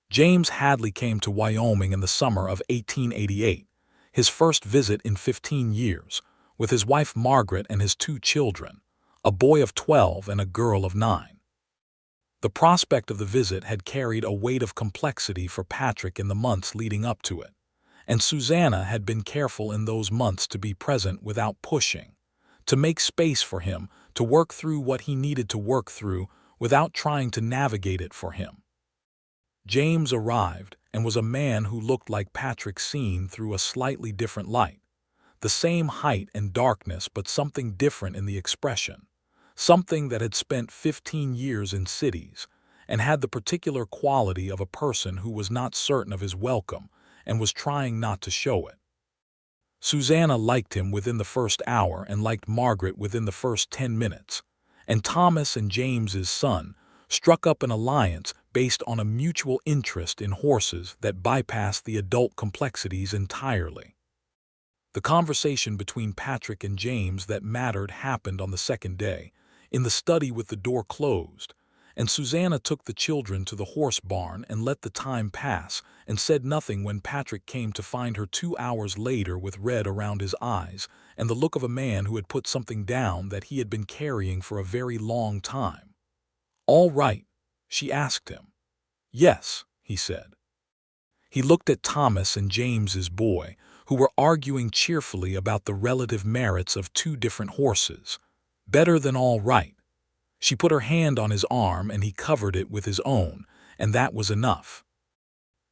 James Hadley came to Wyoming in the summer of 1888, his first visit in 15 years, with his wife Margaret and his 2 children, a boy of 12 and a girl of 9. The prospect of the visit had carried a weight of complexity for Patrick in the months leading up to it, and Susanna had been careful in those months to be present without pushing, to make space for him to work through what he needed to work through without trying to navigate it for him. James arrived and was a man who looked like Patrick seen through a slightly different light, the same height and darkness but something different in the expression. Something that had spent 15 years in cities and had the particular quality of a person who was not certain of his welcome and was trying not to show it. Susanna liked him within the first hour and liked Margaret within the first 10 minutes, and Thomas and James's son struck up an alliance based on a mutual interest in horses that bypassed the adult complexities entirely. The conversation between Patrick and James that mattered happened on the second day, in the study with the door closed, and Susanna took the children to the horse barn and let the time pass and said nothing when Patrick came to find her 2 hours later with red around his eyes and the look of a man who had put something down that he had been carrying for a very long time. "All right?" she asked him. "Yes," he said. He looked at Thomas and James's boy, who were arguing cheerfully about the relative merits of two different horses. "Better than all right." She put her hand on his arm and he covered it with his own, and that was enough.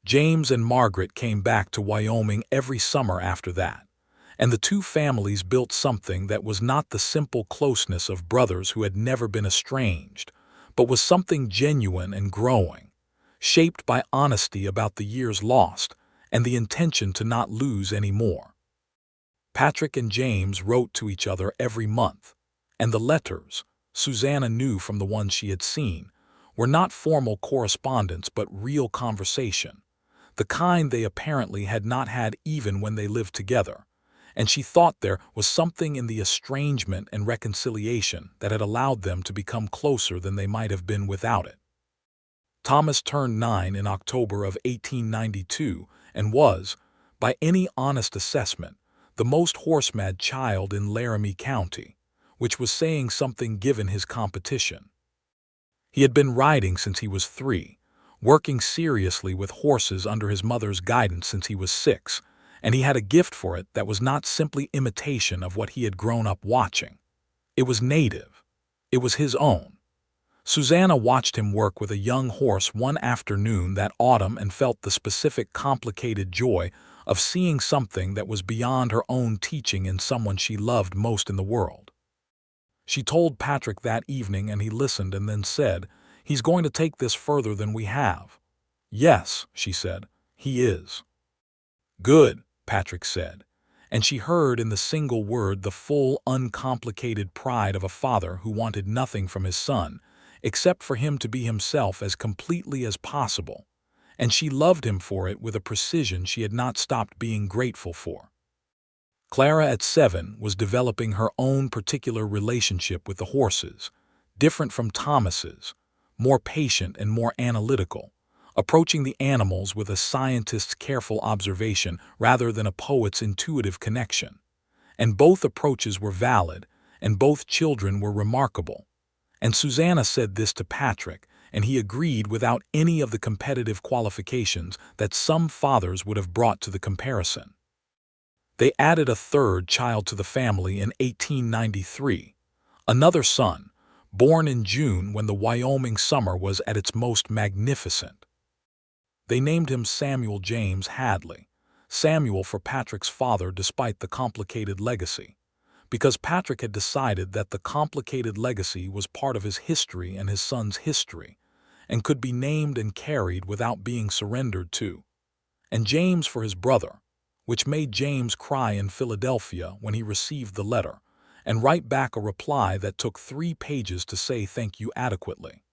James and Margaret came back to Wyoming every summer after that, and the two families built something that was not the simple closeness of brothers who had never been estranged, but was something genuine and growing, shaped by honesty about the years lost and the intention to not lose any more. Patrick and James wrote to each other every month, and the letters, Susanna knew from the ones she had seen, were not formal correspondence but real conversation, the kind they apparently had not had even when they lived together, and she thought there was something in the estrangement and reconciliation that had allowed them to become closer than they might have been without it. Thomas turned 9 in October of 1892 and was, by any honest assessment, the most horse-mad child in Laramie County, which was saying something given his competition. He had been riding since he was 3, working seriously with horses under his mother's guidance since he was 6, and he had a gift for it that was not simply imitation of what he had grown up watching. It was native. It was his own. Susanna watched him work with a young horse one afternoon that autumn and felt the specific complicated joy of seeing something that was beyond her own teaching in someone she loved most in the world. She told Patrick that evening and he listened and then said, "He's going to take this further than we have." "Yes," she said, "he is." "Good," Patrick said, and she heard in the single word the full, uncomplicated pride of a father who wanted nothing from his son, except for him to be himself as completely as possible, and she loved him for it with a precision she had not stopped being grateful for. Clara at 7 was developing her own particular relationship with the horses, different from Thomas's, more patient and more analytical, approaching the animals with a scientist's careful observation rather than a poet's intuitive connection. And both approaches were valid, and both children were remarkable. And Susanna said this to Patrick, and he agreed without any of the competitive qualifications that some fathers would have brought to the comparison. They added a third child to the family in 1893, another son, born in June when the Wyoming summer was at its most magnificent. They named him Samuel James Hadley, Samuel for Patrick's father despite the complicated legacy, because Patrick had decided that the complicated legacy was part of his history and his son's history, and could be named and carried without being surrendered to. And James for his brother, which made James cry in Philadelphia when he received the letter, and write back a reply that took 3 pages to say thank you adequately.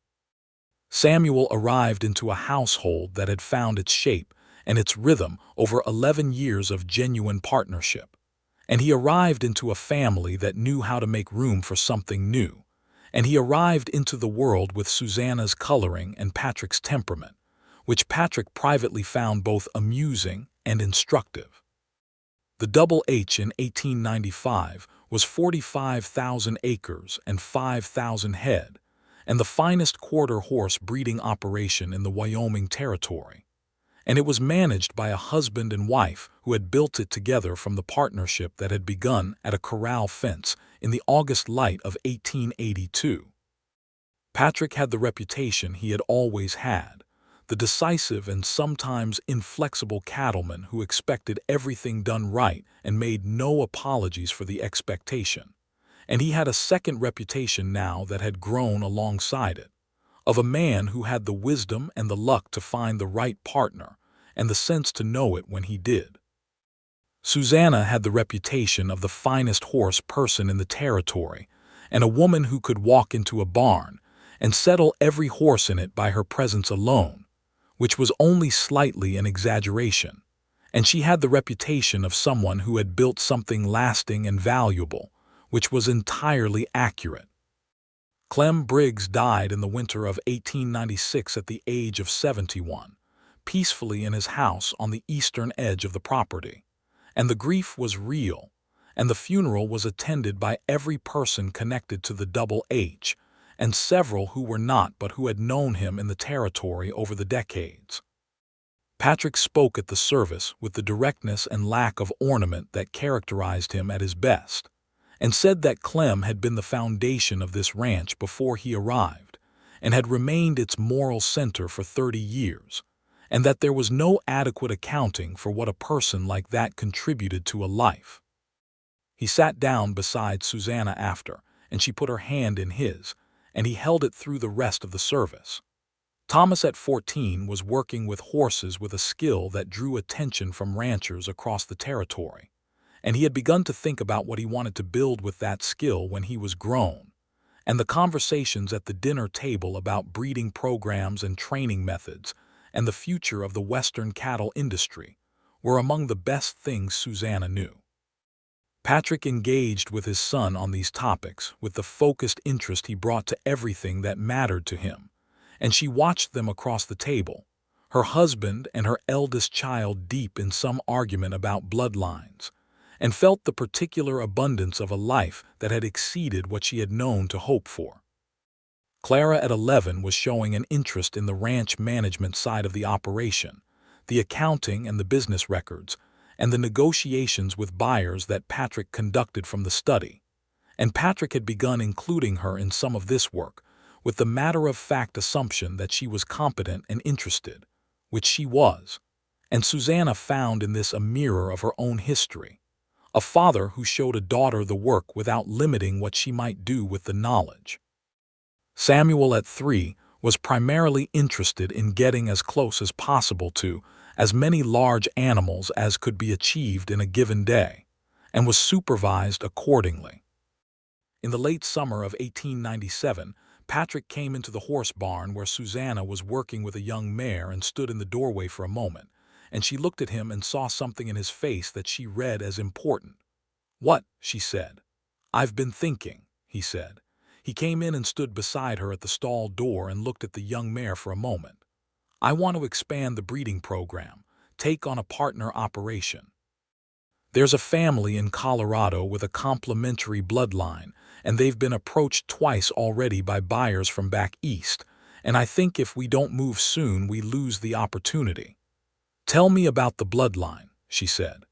Samuel arrived into a household that had found its shape and its rhythm over 11 years of genuine partnership. And he arrived into a family that knew how to make room for something new. And he arrived into the world with Susanna's coloring and Patrick's temperament, which Patrick privately found both amusing and instructive. The Double H in 1895 was 45,000 acres and 5,000 head, and the finest quarter horse breeding operation in the Wyoming Territory. And it was managed by a husband and wife who had built it together from the partnership that had begun at a corral fence in the August light of 1882. Patrick had the reputation he had always had, the decisive and sometimes inflexible cattleman who expected everything done right and made no apologies for the expectation. And he had a second reputation now that had grown alongside it, of a man who had the wisdom and the luck to find the right partner, and the sense to know it when he did. Susanna had the reputation of the finest horse person in the territory, and a woman who could walk into a barn and settle every horse in it by her presence alone, which was only slightly an exaggeration, and she had the reputation of someone who had built something lasting and valuable, which was entirely accurate. Clem Briggs died in the winter of 1896 at the age of 71, peacefully in his house on the eastern edge of the property, and the grief was real, and the funeral was attended by every person connected to the Double H, and several who were not but who had known him in the territory over the decades. Patrick spoke at the service with the directness and lack of ornament that characterized him at his best, and said that Clem had been the foundation of this ranch before he arrived, and had remained its moral center for 30 years, and that there was no adequate accounting for what a person like that contributed to a life. He sat down beside Susanna after, and she put her hand in his, and he held it through the rest of the service. Thomas at 14 was working with horses with a skill that drew attention from ranchers across the territory, and he had begun to think about what he wanted to build with that skill when he was grown, and the conversations at the dinner table about breeding programs and training methods and the future of the Western cattle industry were among the best things Susanna knew. Patrick engaged with his son on these topics with the focused interest he brought to everything that mattered to him, and she watched them across the table, her husband and her eldest child deep in some argument about bloodlines, and felt the particular abundance of a life that had exceeded what she had known to hope for. Clara at 11 was showing an interest in the ranch management side of the operation, the accounting and the business records, and the negotiations with buyers that Patrick conducted from the study, and Patrick had begun including her in some of this work, with the matter-of-fact assumption that she was competent and interested, which she was, and Susanna found in this a mirror of her own history, a father who showed a daughter the work without limiting what she might do with the knowledge. Samuel at 3 was primarily interested in getting as close as possible to as many large animals as could be achieved in a given day, and was supervised accordingly. In the late summer of 1897, Patrick came into the horse barn where Susanna was working with a young mare and stood in the doorway for a moment, and she looked at him and saw something in his face that she read as important. "What?" she said. "I've been thinking," he said. He came in and stood beside her at the stall door and looked at the young mare for a moment. "I want to expand the breeding program, take on a partner operation. There's a family in Colorado with a complementary bloodline, and they've been approached twice already by buyers from back east, and I think if we don't move soon we lose the opportunity." "Tell me about the bloodline," she said.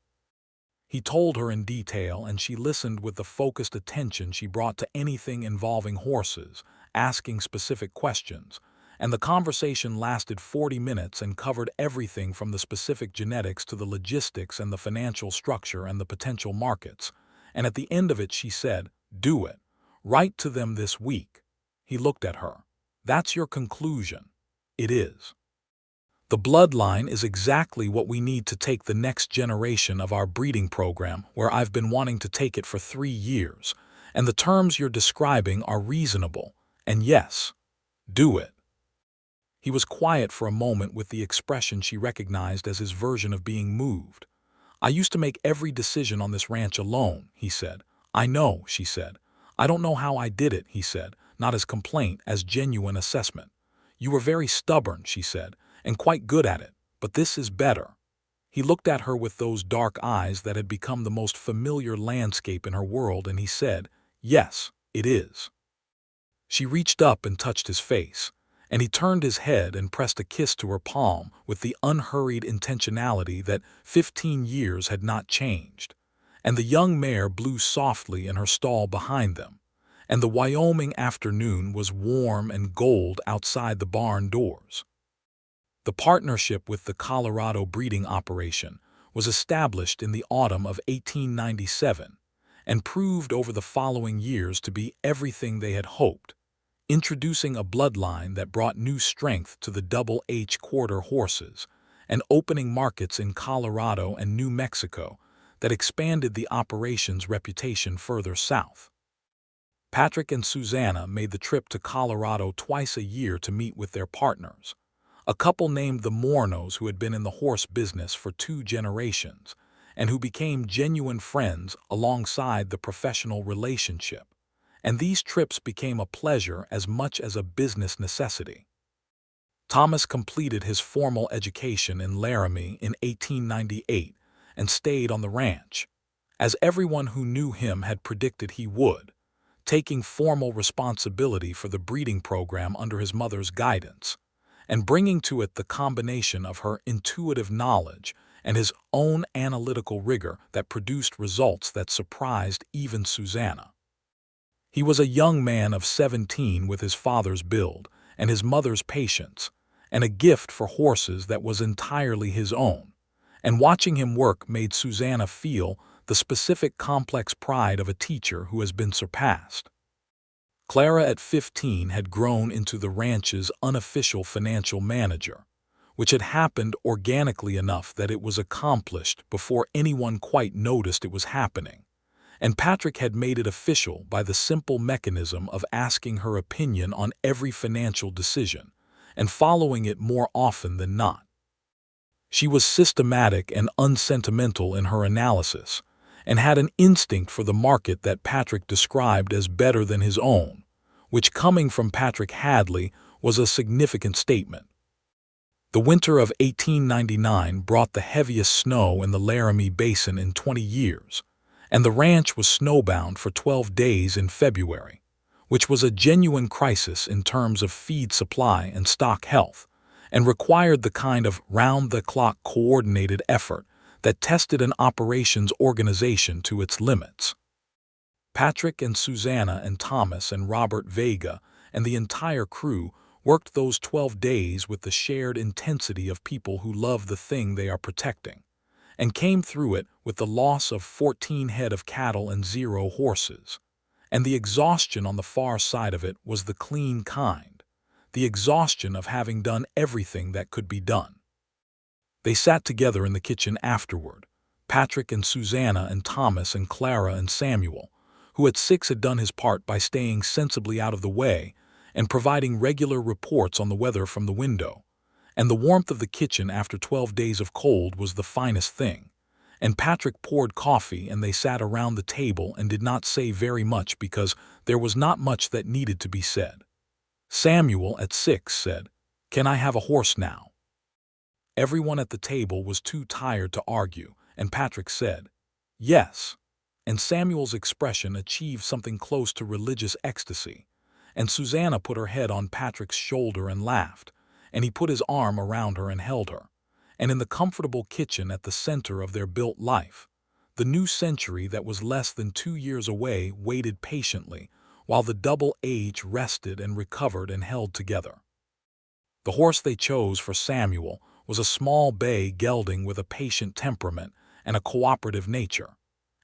He told her in detail, and she listened with the focused attention she brought to anything involving horses, asking specific questions, and the conversation lasted 40 minutes and covered everything from the specific genetics to the logistics and the financial structure and the potential markets, and at the end of it she said, "Do it. Write to them this week." He looked at her. "That's your conclusion?" "It is. The bloodline is exactly what we need to take the next generation of our breeding program where I've been wanting to take it for 3 years, and the terms you're describing are reasonable, and yes, do it." He was quiet for a moment with the expression she recognized as his version of being moved. "I used to make every decision on this ranch alone," he said. "I know," she said. "I don't know how I did it," he said, not as complaint as genuine assessment. "You were very stubborn," she said, "and quite good at it, but this is better." He looked at her with those dark eyes that had become the most familiar landscape in her world, and he said, "Yes, it is." She reached up and touched his face, and he turned his head and pressed a kiss to her palm with the unhurried intentionality that 15 years had not changed, and the young mare blew softly in her stall behind them, and the Wyoming afternoon was warm and gold outside the barn doors. The partnership with the Colorado breeding operation was established in the autumn of 1897 and proved over the following years to be everything they had hoped, introducing a bloodline that brought new strength to the Double H quarter horses and opening markets in Colorado and New Mexico that expanded the operation's reputation further south. Patrick and Susanna made the trip to Colorado twice a year to meet with their partners, a couple named the Mornos who had been in the horse business for 2 generations and who became genuine friends alongside the professional relationship. And these trips became a pleasure as much as a business necessity. Thomas completed his formal education in Laramie in 1898 and stayed on the ranch, as everyone who knew him had predicted he would, taking formal responsibility for the breeding program under his mother's guidance, and bringing to it the combination of her intuitive knowledge and his own analytical rigor that produced results that surprised even Susanna. He was a young man of 17 with his father's build and his mother's patience, and a gift for horses that was entirely his own, and watching him work made Susanna feel the specific complex pride of a teacher who has been surpassed. Clara at 15 had grown into the ranch's unofficial financial manager, which had happened organically enough that it was accomplished before anyone quite noticed it was happening, and Patrick had made it official by the simple mechanism of asking her opinion on every financial decision, and following it more often than not. She was systematic and unsentimental in her analysis, and had an instinct for the market that Patrick described as better than his own, which coming from Patrick Hadley was a significant statement. The winter of 1899 brought the heaviest snow in the Laramie Basin in 20 years, and the ranch was snowbound for 12 days in February, which was a genuine crisis in terms of feed supply and stock health, and required the kind of round-the-clock coordinated effort that tested an operations organization to its limits. Patrick and Susanna and Thomas and Robert Vega and the entire crew worked those 12 days with the shared intensity of people who love the thing they are protecting, and came through it with the loss of 14 head of cattle and 0 horses. And the exhaustion on the far side of it was the clean kind, the exhaustion of having done everything that could be done. They sat together in the kitchen afterward, Patrick and Susanna and Thomas and Clara and Samuel, who at 6 had done his part by staying sensibly out of the way and providing regular reports on the weather from the window. And the warmth of the kitchen after 12 days of cold was the finest thing. And Patrick poured coffee and they sat around the table and did not say very much because there was not much that needed to be said. Samuel at 6 said, "Can I have a horse now?" Everyone at the table was too tired to argue, and Patrick said, "Yes." And Samuel's expression achieved something close to religious ecstasy, and Susanna put her head on Patrick's shoulder and laughed, and he put his arm around her and held her. And in the comfortable kitchen at the center of their built life, the new century that was less than 2 years away waited patiently while the double age rested and recovered and held together. The horse they chose for Samuel was a small bay gelding with a patient temperament and a cooperative nature,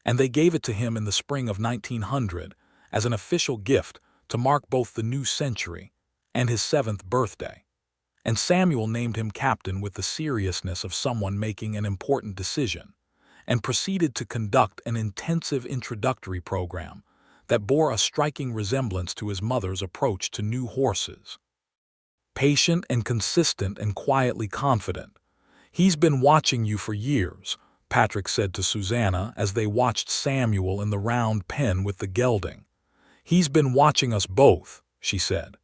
and they gave it to him in the spring of 1900 as an official gift to mark both the new century and his 7th birthday. And Samuel named him captain with the seriousness of someone making an important decision, and proceeded to conduct an intensive introductory program that bore a striking resemblance to his mother's approach to new horses. Patient and consistent and quietly confident. "He's been watching you for years," Patrick said to Susanna as they watched Samuel in the round pen with the gelding. "He's been watching us both," she said.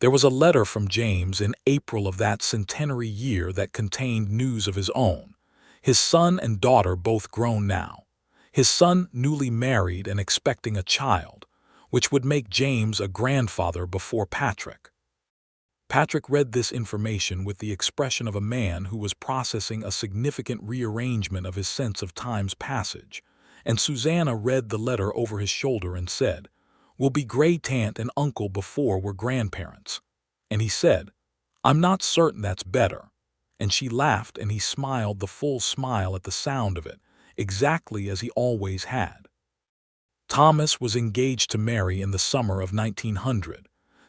There was a letter from James in April of that centenary year that contained news of his own, his son and daughter both grown now, his son newly married and expecting a child, which would make James a grandfather before Patrick. Patrick read this information with the expression of a man who was processing a significant rearrangement of his sense of time's passage, and Susanna read the letter over his shoulder and said, "We'll be great-aunt and uncle before we're grandparents." And he said, "I'm not certain that's better." And she laughed and he smiled the full smile at the sound of it, exactly as he always had. Thomas was engaged to marry in the summer of 1900.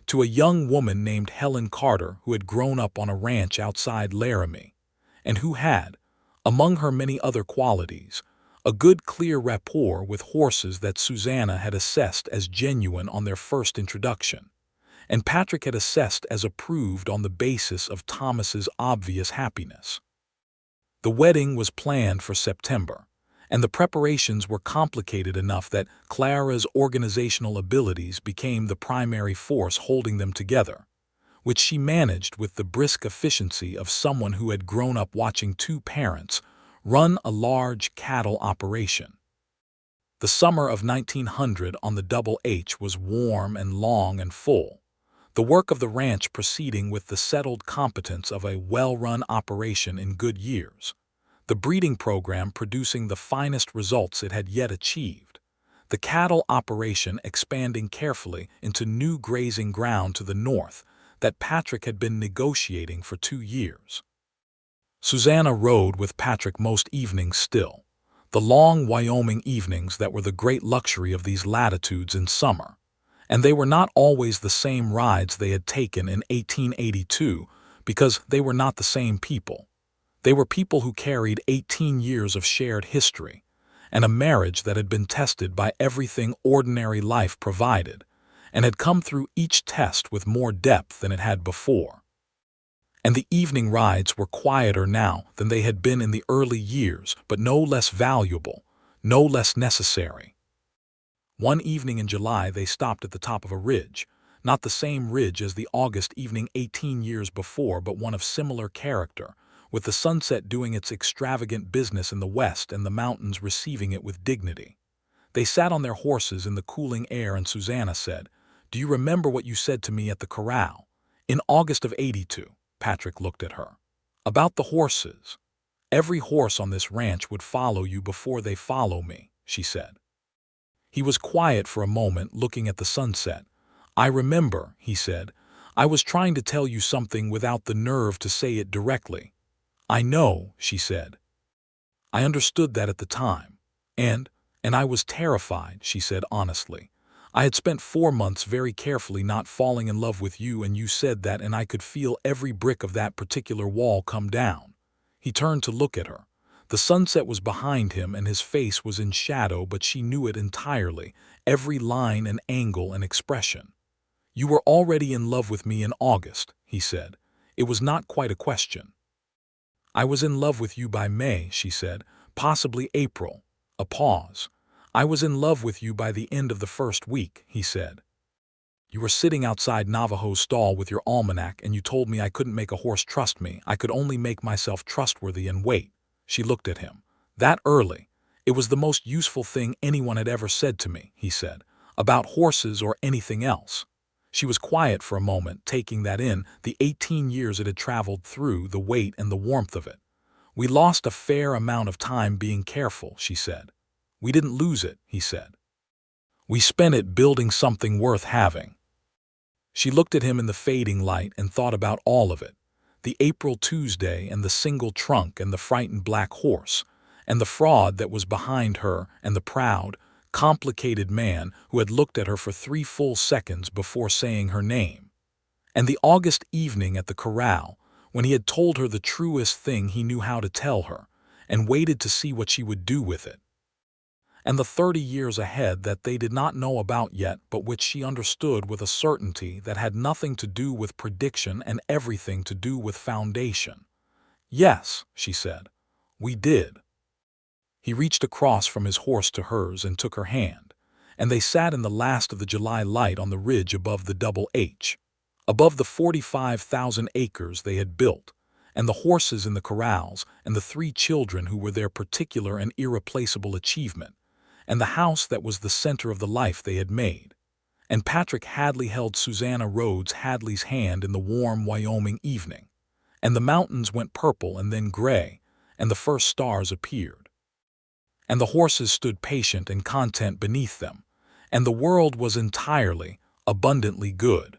To a young woman named Helen Carter who had grown up on a ranch outside Laramie, and who had, among her many other qualities, a good clear rapport with horses that Susanna had assessed as genuine on their first introduction, and Patrick had assessed as approved on the basis of Thomas's obvious happiness. The wedding was planned for September, and the preparations were complicated enough that Clara's organizational abilities became the primary force holding them together, which she managed with the brisk efficiency of someone who had grown up watching two parents run a large cattle operation. The summer of 1900 on the Double H was warm and long and full, the work of the ranch proceeding with the settled competence of a well-run operation in good years, the breeding program producing the finest results it had yet achieved, the cattle operation expanding carefully into new grazing ground to the north that Patrick had been negotiating for 2 years. Susanna rode with Patrick most evenings still, the long Wyoming evenings that were the great luxury of these latitudes in summer, and they were not always the same rides they had taken in 1882 because they were not the same people. They were people who carried 18 years of shared history, and a marriage that had been tested by everything ordinary life provided, and had come through each test with more depth than it had before. And the evening rides were quieter now than they had been in the early years, but no less valuable, no less necessary. One evening in July they stopped at the top of a ridge, not the same ridge as the August evening 18 years before, but one of similar character, with the sunset doing its extravagant business in the west and the mountains receiving it with dignity. They sat on their horses in the cooling air, and Susanna said, "Do you remember what you said to me at the corral in August of '82? Patrick looked at her. "About the horses. Every horse on this ranch would follow you before they follow me," she said. He was quiet for a moment, looking at the sunset. "I remember," he said. "I was trying to tell you something without the nerve to say it directly." "I know," she said. "I understood that at the time. And I was terrified," she said honestly. "I had spent 4 months very carefully not falling in love with you, and you said that, and I could feel every brick of that particular wall come down." He turned to look at her. The sunset was behind him and his face was in shadow, but she knew it entirely, every line and angle and expression. "You were already in love with me in August," he said. "It was not quite a question." "I was in love with you by May," she said, "possibly April." A pause. "I was in love with you by the end of the first week," he said. "You were sitting outside Navajo's stall with your almanac, and you told me I couldn't make a horse trust me. I could only make myself trustworthy and wait." She looked at him. "That early. It was the most useful thing anyone had ever said to me," he said, "about horses or anything else." She was quiet for a moment, taking that in, the 18 years it had traveled through, the weight and the warmth of it. "We lost a fair amount of time being careful," she said. "We didn't lose it," he said. "We spent it building something worth having." She looked at him in the fading light and thought about all of it. The April Tuesday and the single trunk and the frightened black horse, and the fraud that was behind her and the proud, complicated man who had looked at her for 3 full seconds before saying her name, and the August evening at the corral when he had told her the truest thing he knew how to tell her and waited to see what she would do with it, and the 30 years ahead that they did not know about yet, but which she understood with a certainty that had nothing to do with prediction and everything to do with foundation. "Yes," she said, "we did." He reached across from his horse to hers and took her hand, and they sat in the last of the July light on the ridge above the Double H, above the 45,000 acres they had built, and the horses in the corrals, and the 3 children who were their particular and irreplaceable achievement, and the house that was the center of the life they had made. And Patrick Hadley held Susanna Rhodes Hadley's hand in the warm Wyoming evening, and the mountains went purple and then gray, and the first stars appeared. And the horses stood patient and content beneath them, and the world was entirely, abundantly good.